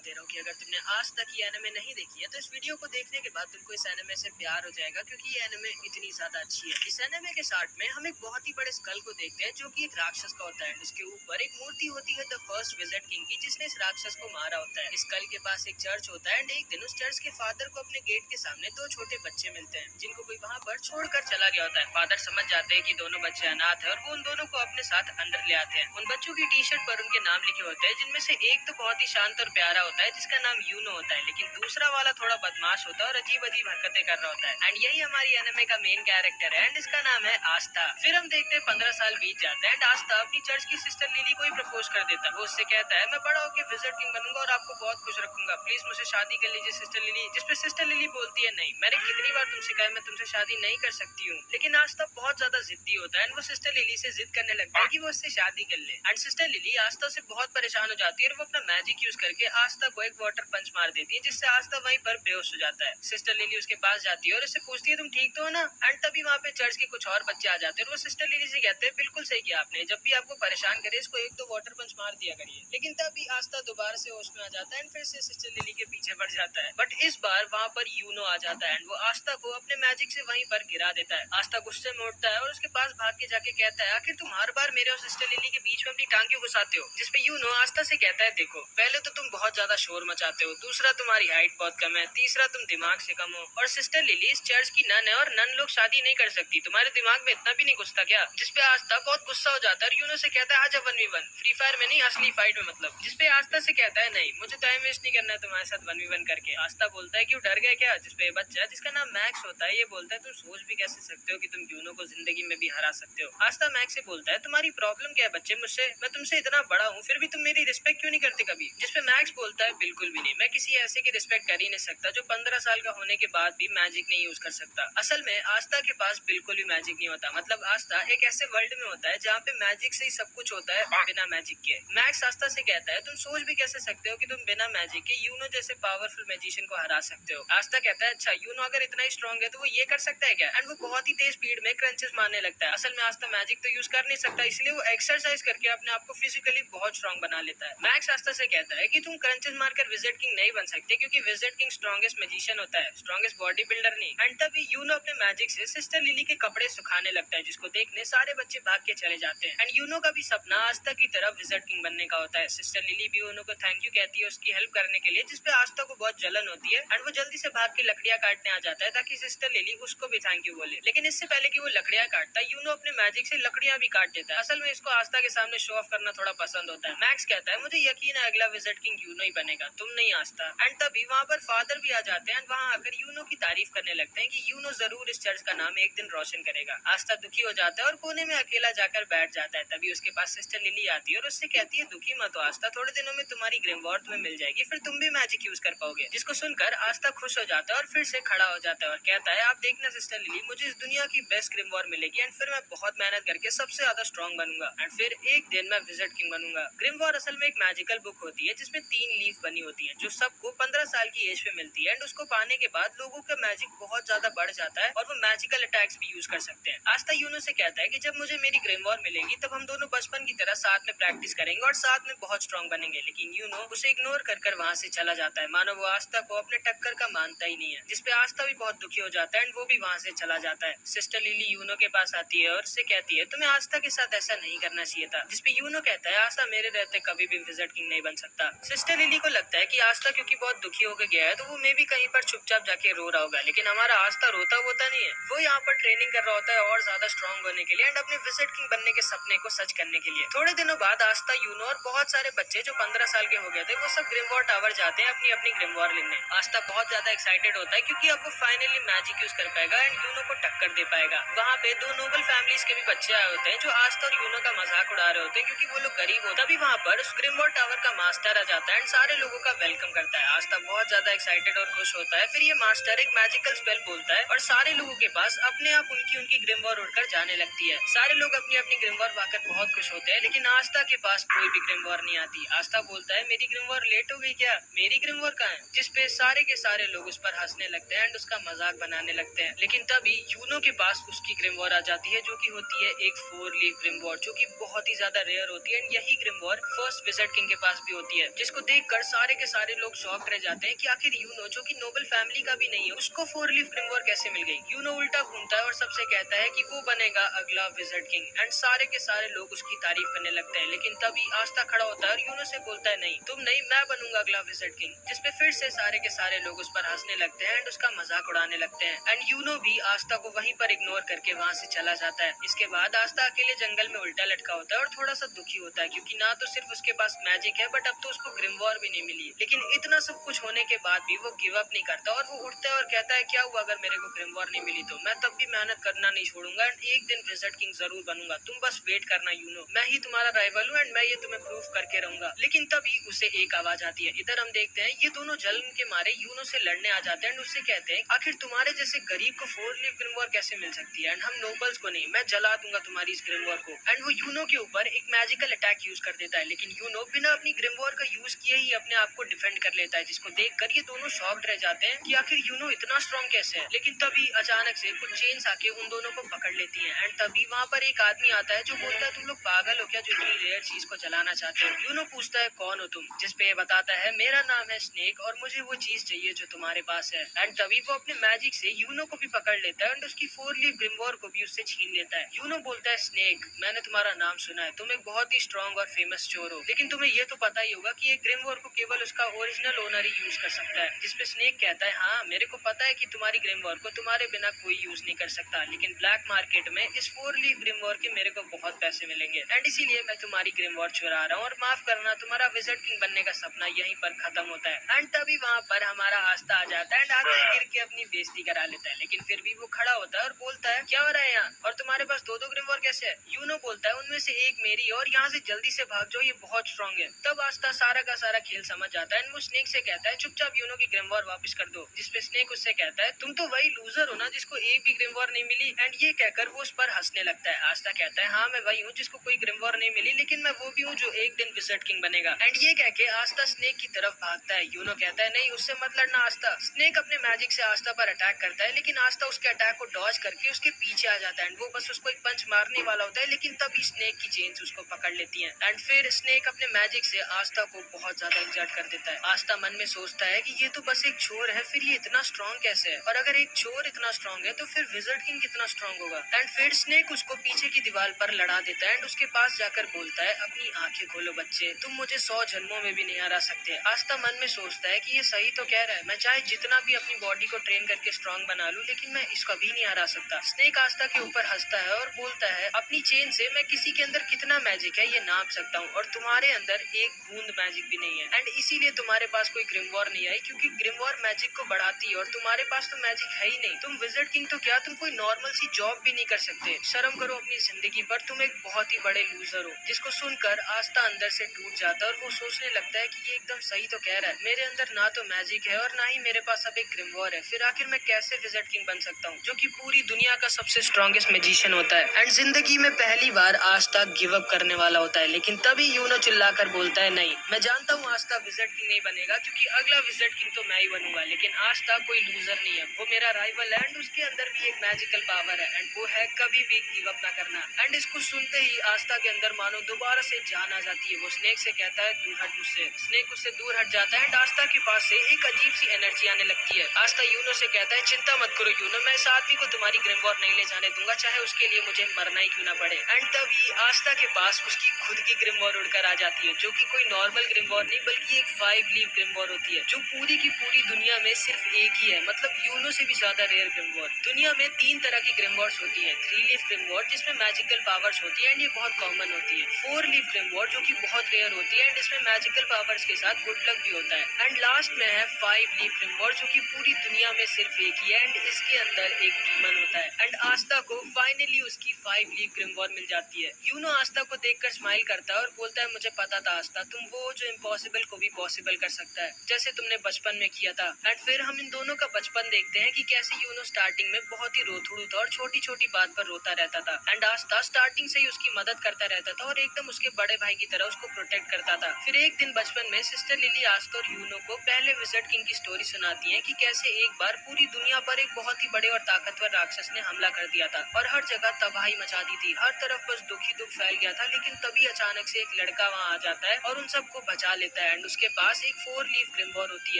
दे रहा हूँ कि अगर तुमने आज तक ये एनिमे नहीं देखी है तो इस वीडियो को देखने के बाद तुमको इस एनिमे से प्यार हो जाएगा, क्योंकि ये एनिमे इतनी ज्यादा अच्छी है। इस एनिमे के स्टार्ट में हम एक बहुत ही बड़े स्कल को देखते हैं जो कि एक राक्षस का होता है। इसके ऊपर एक मूर्ति होती है द फर्स्ट विजिट किंग की, जिसने इस राक्षस को मारा होता है। इस स्कल के पास एक चर्च होता है एंड एक दिन उस चर्च के फादर को अपने गेट के सामने दो छोटे बच्चे मिलते हैं जिनको कोई वहाँ पर छोड़कर चला गया होता है। फादर समझ जाते हैं कि दोनों बच्चे अनाथ है और वो उन दोनों को अपने साथ अंदर ले आते हैं। उन बच्चों की टी शर्ट पर उनके नाम लिखे होते हैं, जिनमें से एक तो बहुत ही शांत और प्यारा होता है जिसका नाम यूनो होता है, लेकिन दूसरा वाला थोड़ा बदमाश होता है और अजीब अजीब हरकतें कर रहा होता है। एंड यही हमारी एनिमे का मेन कैरेक्टर है एंड इसका नाम है आस्था। फिर हम देखते हैं 15 साल बीत जाते हैं एंड आस्था अपनी चर्च की सिस्टर लिली को ही प्रपोज कर देता है। वो उससे कहता है मैं बड़ा होकर विजिट किंग बनूंगा और आपको बहुत खुश रखूंगा, प्लीज मुझसे शादी कर लीजिए सिस्टर लिली। जिसपे सिस्टर लिली बोलती है नहीं, मैंने कितनी बार तुमसे कहा मैं तुमसे शादी नहीं कर सकती हूँ। लेकिन आस्था बहुत ज्यादा जिद्दी होता है एंड वो सिस्टर लिली से जिद करने लगता है कि वो उससे शादी कर ले। एंड सिस्टर लिली आस्था से बहुत परेशान हो जाती है और वो अपना मैजिक यूज करके आस्था को एक वाटर पंच मार देती है, जिससे आस्था वहीं पर बेहोश हो जाता है। सिस्टर लिली उसके पास जाती है और उससे पूछती है तुम ठीक तो हो ना। एंड तभी वहाँ पे चर्च के कुछ और बच्चे आ जाते हैं और वो सिस्टर लिली से कहते हैं बिल्कुल सही किया आपने, जब भी आपको परेशान करे इसको एक तो वाटर पंच मार दिया करिए। लेकिन तभी आस्था दोबारा से होश में आ जाता है एंड फिर से सिस्टर लिली के पीछे बढ़ जाता है। बट इस बार वहाँ पर यूनो आ जाता है एंड वो आस्था को अपने मैजिक से वहीं पर गिरा देता है। आस्था गुस्से में उठता है और उसके पास भाग के जाके कहता है आखिर तुम हर बार मेरे और सिस्टर लिली के बीच में अपनी टांग क्यों घुसाते हो। जिसपे यूनो आस्था से कहता है देखो, पहले तो तुम बहुत ज्यादा शोर मचाते हो, दूसरा तुम्हारी हाइट बहुत कम है, तीसरा तुम दिमाग से कम हो, और सिस्टर लिली इस चर्च की नन है और नन लोग शादी नहीं कर सकती, तुम्हारे दिमाग में इतना भी नहीं घुसता क्या। जिसपे आस्था बहुत गुस्सा हो जाता है और यूनो से कहता है आजा 1v1, फ्री फायर में नहीं असली फाइट में मतलब। जिसपे आस्था से कहता है नहीं, मुझे टाइम वेस्ट नहीं करना है तुम्हारे साथ 1v1 करके। आस्था बोलता है क्यों डर गया क्या। जिसपे बच्चा जिसका नाम मैक्स होता है ये बोलता है तुम सोच भी कैसे सकते हो कि तुम यूनो को जिंदगी में भी हरा सकते हो। आस्था मैक्स से बोलता है तुम्हारी प्रॉब्लम क्या है बच्चे, मुझसे मैं तुमसे इतना बड़ा हूँ फिर भी तुम मेरी रिस्पेक्ट क्यों नहीं करते कभी। जिसपे मैक्स बोलता है बिल्कुल भी नहीं, मैं किसी ऐसे की रिस्पेक्ट कर ही नहीं सकता जो 15 साल का होने के बाद भी मैजिक नहीं यूज कर सकता। असल में आस्था के पास बिल्कुल भी मैजिक नहीं होता, मतलब आस्था एक ऐसे वर्ल्ड में होता है जहाँ पे मैजिक से ही सब कुछ होता है बिना मैजिक के। मैक्स आस्था से कहता है तुम सोच भी कैसे सकते हो कि तुम बिना मैजिक के यूनो जैसे पावरफुल मैजिशियन को हरा सकते हो। आस्था कहता है अच्छा यूनो अगर इतना ही स्ट्रॉन्ग है तो वो ये कर सकता है क्या। एंड वो बहुत ही तेज स्पीड में क्रंचेस मारने लगता है। असल में आस्था मैजिक तो यूज कर नहीं सकता, इसलिए वो एक्सरसाइज करके अपने आप को फिजिकली बहुत स्ट्रॉन्ग बना लेता है। मैक्स आस्था से कहता है कि तुम क्रंचेस मारकर विजिट किंग नहीं बन सकते, क्योंकि विजिट किंग स्ट्रॉन्गेस्ट मैजिशियन होता है, स्ट्रॉन्गेस्ट बॉडी बिल्डर नहीं। एंड तभी यूनो अपने मैजिक से सिस्टर लिली के कपड़े सुखाने लगता है, जिसको देखने सारे बच्चे भाग के चले जाते हैं। एंड यूनो का भी सपना आस्था की तरह विजिट किंग बनने का होता है। सिस्टर लिली भी यूनो को थैंक यू कहती है उसकी हेल्प करने के लिए, जिसपे आस्था को बहुत जलन होती है एंड वो जल्दी से भाग के लकड़ियां काटने आ जाता है ताकि सिस्टर लिली उसको भी थैंक यू बोले। लेकिन इससे पहले कि वो लकड़ियां काटता है यूनो अपने मैजिक से लकड़ियां भी काट देता है। असल में इसको आस्था के सामने शो ऑफ करना थोड़ा पसंद होता है। मैक्स कहता है मुझे यकीन है अगला विजिट किंग यूनो ही बनेगा, तुम नहीं आस्था। एंड तभी वहाँ पर फादर भी आ जाते हैं एंड वहाँ आकर यूनो की तारीफ करने लगते हैं कि यूनो जरूर इस चर्च का नाम एक दिन रोशन करेगा। आस्था दुखी हो जाता है और कोने में अकेला जाकर बैठ जाता है। तभी उसके पास सिस्टर लिली आती है और उससे कहती है दुखी मत हो आस्था, थोड़े दिनों में तुम्हारी ग्रिमवॉर तुम्हें मिल जाएगी, फिर तुम भी मैजिक यूज कर पाओगे। जिसको सुनकर आस्था खुश हो जाता है और फिर से खड़ा हो जाता है और कहता है आप देखना सिस्टर लिली, मुझे इस दुनिया की बेस्ट ग्रिमवॉर मिलेगी एंड फिर मैं बहुत मेहनत करके सबसे ज्यादा स्ट्रॉन्ग बनूंगा एंड फिर एक दिन मैं विजिट किंग बनूंगा। ग्रिमवॉर असल में एक मैजिकल बुक होती है जिसमें 3 लीफ बनी होती है जो सबको 15 साल की एज पे मिलती है एंड उसको पाने के बाद लोगों का मैजिक बहुत ज्यादा बढ़ जाता है और वो मैजिकल अटैक्स भी यूज कर सकते हैं। आस्था यूनो से कहता है कि जब मुझे मेरी ग्रिमवॉर मिलेगी तब हम दोनों बचपन की तरह साथ में प्रैक्टिस करेंगे और साथ में बहुत स्ट्रॉन्ग बनेंगे। लेकिन यूनो उसे इग्नोर कर वहाँ से चला जाता है, मानो वो आस्था को अपने टक्कर का मानता ही नहीं है। जिसपे आस्था भी बहुत दुखी हो जाता है एंड वो भी वहाँ से चला जाता है। सिस्टर लिली यूनो के पास आती है और उससे कहती है तुम्हें आस्था के साथ ऐसा नहीं करना चाहिए था। जिसपे यूनो कहता है आस्था मेरे रहते कभी भी विजिट किंग नहीं बन सकता। सिस्टर लिली को लगता है कि आस्था क्योंकि बहुत दुखी होकर गया है तो वो मे भी कहीं पर चुपचाप जाके रो रहा होगा, लेकिन हमारा आस्था रोता होता नहीं है, वो यहाँ पर ट्रेनिंग कर रहा होता है और ज्यादा स्ट्रॉन्ग होने के लिए एंड अपने विजिट किंग बनने के सपने को सच करने के लिए। थोड़े दिनों बाद आस्था यूनो और बहुत सारे बच्चे जो 15 साल के हो गए थे वो सब ग्रिमवॉर टावर जाते हैं अपनी अपनी ग्रिमवॉर लेने। आस्था बहुत ज्यादा एक्साइटेड होता है क्योंकि अब वो फाइनली मैजिक यूज कर पाएगा एंड यूनो को टक्कर दे पाएगा। वहाँ पे 2 नोबल फैमिलीज के भी बच्चे आए होते हैं जो आस्था और यूनो का मजाक उड़ा रहे होते हैं क्योंकि वो लोग गरीब होते हैं। तभी वहाँ पर ग्रिमवॉर टावर का मास्टर आ जाता है एंड सारे लोगों का वेलकम करता है। आस्था बहुत ज्यादा एक्साइटेड और खुश होता है। फिर ये मास्टर एक मैजिकल स्पेल बोलता है और सारे लोगों के पास अपने आप उनकी ग्रिमवॉर उड़कर जाने लगती है। सारे लोग अपनी अपनी ग्रिमवॉर पाकर बहुत खुश होते हैं, लेकिन आस्था के पास कोई भी ग्रिमवॉर नहीं आती। आस्था बोलता है मेरी ग्रिमवॉर लेट हो गई क्या, मेरी ग्रिमवॉर कहाँ है। जिसपे सारे के सारे लोग उस पर हंसने लगते हैं एंड उसका मजाक बनाने लगते हैं। लेकिन तभी यूनो के पास उसकी ग्रिमवॉर आ जाती है जो कि होती है एक 4 लीफ ग्रिमवॉर जो कि बहुत ही ज्यादा रेयर होती है एंड यही ग्रिमवॉर फर्स्ट विजिट किंग के पास भी होती है। जिसको देखकर सुनकर सारे के सारे लोग शॉक्ड रह जाते हैं कि आखिर यूनो जो कि नोबल फैमिली का भी नहीं है उसको 4 लीफ ग्रिमवॉर कैसे मिल गई। यूनो उल्टा घूमता है और सबसे कहता है कि वो बनेगा अगला विजार्ड किंग एंड सारे के सारे लोग उसकी तारीफ करने लगते हैं। लेकिन तभी आस्था खड़ा होता है और यूनो से बोलता है नहीं तुम नहीं, मैं बनूंगा अगला विजार्ड किंग, जिसपे फिर से सारे के सारे लोग उस पर हंसने लगते हैं एंड उसका मजाक उड़ाने लगते हैं एंड यूनो भी आस्था को वहीं पर इग्नोर करके वहां से चला जाता है। इसके बाद आस्था अकेले जंगल में उल्टा लटका होता है और थोड़ा सा दुखी होता है क्योंकि ना तो सिर्फ उसके पास मैजिक है बट अब तो उसको ग्रिमवॉर भी नहीं मिली। लेकिन इतना सब कुछ होने के बाद भी वो गिव अप नहीं करता और वो उठता है और कहता है क्या हुआ अगर मेरे को ग्रिमवॉर नहीं मिली तो मैं तब भी मेहनत करना नहीं छोड़ूंगा एंड एक दिन विजार्ड किंग जरूर बनूंगा, तुम बस वेट करना यूनो, मैं ही तुम्हारा राइवल हूँ एंड मैं ये तुम्हें प्रूव करके रहूंगा। लेकिन तभी उसे एक आवाज आती है। इधर हम देखते हैं ये दोनों जलन के मारे यूनो से लड़ने आ जाते हैं एंड उससे कहते हैं आखिर तुम्हारे जैसे गरीब को 4 लीफ ग्रिमवॉर कैसे मिल सकती है एंड हम नोबल्स को नहीं, मैं जला दूंगा तुम्हारी इस ग्रिमवॉर को एंड वो यूनो के ऊपर एक मैजिकल अटैक यूज कर देता है। लेकिन यूनो बिना अपनी ग्रिमवॉर का यूज किए ही अपने आप को डिफेंड कर लेता है, जिसको देखकर ये दोनों शॉक्ड रह जाते हैं कि आखिर यूनो इतना स्ट्रॉन्ग कैसे है। लेकिन तभी अचानक से कुछ चेन्स आके उन दोनों को पकड़ लेती है एंड तभी वहाँ पर एक आदमी आता है जो बोलता है तुम लोग पागल हो क्या जो इतनी रेयर चीज को चलाना चाहते हो। यूनो पूछता है कौन हो तुम, जिसपे बताता है मेरा नाम है स्नेक और मुझे वो चीज चाहिए जो तुम्हारे पास है एंड तभी वो अपने मैजिक से यूनो को भी पकड़ लेता है एंड उसकी 4 लीफ ग्रिमवॉर को भी उससे छीन लेता है। यूनो बोलता है स्नेक मैंने तुम्हारा नाम सुना है, तुम एक बहुत ही स्ट्रॉन्ग और फेमस चोर हो, लेकिन तुम्हें ये तो पता ही होगा कि ये ग्रिमवॉर को केवल उसका ओरिजिनल ओनर ही यूज कर सकता है। जिसपे स्नेक कहता है हाँ मेरे को पता है कि तुम्हारी ग्रिमवॉर को तुम्हारे बिना कोई यूज नहीं कर सकता, लेकिन ब्लैक मार्केट में इस 4 लीफ ग्रिमवॉर के मेरे को बहुत पैसे मिलेंगे एंड इसीलिए मैं तुम्हारी ग्रिमवॉर चुरा रहा हूँ और माफ करना तुम्हारा विजार्ड किंग बनने का सपना यहीं पर खत्म होता है एंड तभी वहाँ पर हमारा आस्था आ जाता है एंड आगे गिर के अपनी बेइज्जती करा लेता है। लेकिन फिर भी वो खड़ा होता है और बोलता है क्या हो रहा है यहाँ और तुम्हारे पास दो ग्रिमवॉर कैसे है। यूनो बोलता है उनमें से एक मेरी और यहाँ से जल्दी से भाग जाओ, ये बहुत स्ट्रॉन्ग है। तब आस्था सारा का सारा खेल समझ जाता है एंड वो स्नेक से कहता है चुपचाप यूनो की ग्रिमवॉर वापस कर दो, जिसपे स्नेक उससे कहता है तुम तो वही लूजर हो ना जिसको एक भी ग्रिमवॉर नहीं मिली एंड ये कहकर वो उस पर हंसने लगता है। आस्था कहता है हाँ मैं वही हूँ जिसको कोई ग्रिमवॉर नहीं मिली, लेकिन मैं वो भी हूँ जो एक दिन विजार्ड किंग बनेगा एंड ये कह के आस्था स्नेक की तरफ भागता है। यूनो कहता है नहीं उससे मत लड़ना आस्था। स्नेक अपने मैजिक से आस्था पर अटैक करता है लेकिन आस्था उसके अटैक को डॉज करके उसके पीछे आ जाता है एंड वो बस उसको एक पंच मारने वाला होता है, लेकिन तभी स्नेक की चेन्स उसको पकड़ लेती हैं एंड फिर स्नेक अपने मैजिक से आस्था को बहुत ज्यादा इंजर्ड कर देता है। आस्था मन में सोचता है कि ये तो बस एक चोर है, फिर ये इतना स्ट्रॉन्ग कैसे है, और अगर एक चोर इतना स्ट्रॉन्ग है तो फिर विजार्ड किंग कितना स्ट्रॉन्ग होगा। एंड फिर स्नेक उसको पीछे की दीवार पर लड़ा देता है एंड उसके पास जाकर बोलता है अपनी आंखें खोलो बच्चे, तुम मुझे 100 जन्मों में भी नहीं हरा सकते। आस्था मन में सोचता है कि ये सही तो कह रहा है, मैं चाहे जितना भी अपनी बॉडी को ट्रेन करके स्ट्रॉन्ग बना लूं लेकिन मैं इसका भी नहीं हरा सकता। स्नेक आस्था के ऊपर हंसता है और बोलता है अपनी चेन से मैं किसी के अंदर कितना मैजिक है ये नाप सकता हूँ और तुम्हारे अंदर एक बूंद मैजिक भी नहीं है एंड इसीलिए तुम्हारे पास कोई ग्रिमवॉर नहीं आई, क्योंकि ग्रिमवॉर मैजिक को बढ़ाती है और तुम्हारे पास तो मैजिक है ही नहीं। तुम विजार्ड किंग तो क्या, तुम कोई नॉर्मल सी जॉब भी नहीं कर सकते। शर्म करो अपनी जिंदगी पर, तुम एक बहुत ही बड़े लूजर हो। जिसको सुनकर आस्था अंदर से टूट जाता है और वो सोचने लगता है कि ये एकदम सही तो कह रहा है, मेरे अंदर ना तो मैजिक है और ना ही मेरे पास अब एक ग्रिमवॉर है, फिर आखिर मैं कैसे विजार्ड किंग बन सकता हूँ जो कि पूरी दुनिया का सबसे स्ट्रॉन्गेस्ट मैजिशियन होता है। एंड जिंदगी में पहली बार आस्था गिव अप करने वाला होता है, लेकिन तभी यूनो चिल्लाकर बोलता है नहीं, मैं जानता हूँ आस्था विजार्ड किंग नहीं बनेगा क्योंकि अगला विजार्ड किंग तो मैं ही बनूंगा, लेकिन आस्था कोई लूजर नहीं है, वो मेरा राइवल है एंड उसके अंदर भी एक मैजिकल पावर है एंड वो है कभी भी गिव अप ना करना। एंड इसको सुनते ही आस्था के अंदर मानो दोबारा से जान आ जाती है। वो स्नेक से कहता है दूर हट मुझसे। स्नेक उससे दूर हट जाता है एंड आस्था के पास से एक अजीब सी एनर्जी आने लगती है। आस्था यूनो से कहता है चिंता मत करो यूनो, मैं इस आदमी को तुम्हारी ग्रिमवॉर नहीं ले जाने दूंगा, चाहे उसके लिए मुझे मरना ही क्यों ना पड़े। एंड तभी आस्था के पास उसकी खुद की ग्रिमवॉर उड़कर आ जाती है, जो कि कोई नॉर्मल ग्रिमवॉर नहीं बल्कि एक 5 लीफ ग्रिमवॉर होती है, जो पूरी की पूरी दुनिया में सिर्फ एक ही है, मतलब यूनो से भी ज्यादा रेयर ग्रिमवॉर। दुनिया में 3 तरह की ग्रिमवॉर्स होती है। 3 लीफ ग्रिमवॉर जिसमें मैजिकल पावर्स होती है एंड ये बहुत कॉमन होती है। 4 लीफ ग्रिमवॉर जो कि बहुत रेयर होती है एंड इसमें मैजिकल पावर्स के साथ गुड लक भी होता है। एंड लास्ट में है 5 लीफ ग्रिमवॉर जो कि पूरी दुनिया में सिर्फ एक ही है एंड इसके अंदर एक डीमन होता है। एंड आस्था को फाइनली उसकी 5 लीफ ग्रिमवॉर मिल जाती है। यूनो आस्था को देखकर स्माइल करता है और बोलता है मुझे पता था आस्था, तुम वो जो इम्पॉसिबल को भी पॉसिबल कर सकता है, जैसे तुमने बचपन में किया था। एंड फिर हम इन दोनों का बचपन देखते हैं कि कैसे यूनो स्टार्टिंग में बहुत ही रोतड़ू था और छोटी छोटी बात पर रोता रहता था एंड आस्था स्टार्टिंग से ही उसकी मदद करता रहता था और एकदम उसके बड़े भाई की तरह उसको प्रोटेक्ट करता था। फिर एक दिन बचपन में सिस्टर लिली आस्था और यूनो को पहले विजार्ड किंग की स्टोरी सुनाती है कि कैसे एक बार पूरी दुनिया पर एक बहुत ही बड़े और ताकतवर राक्षस ने हमला कर दिया था और हर जगह तबाही मचा दी थी। हर तरफ बस दुख ही दुख फैल गया था, लेकिन तभी अचानक से एक लड़का वहाँ आ जाता है और उन सबको बचा लेता है एंड उसके पास एक 4 लीफ ग्रिमवॉर होती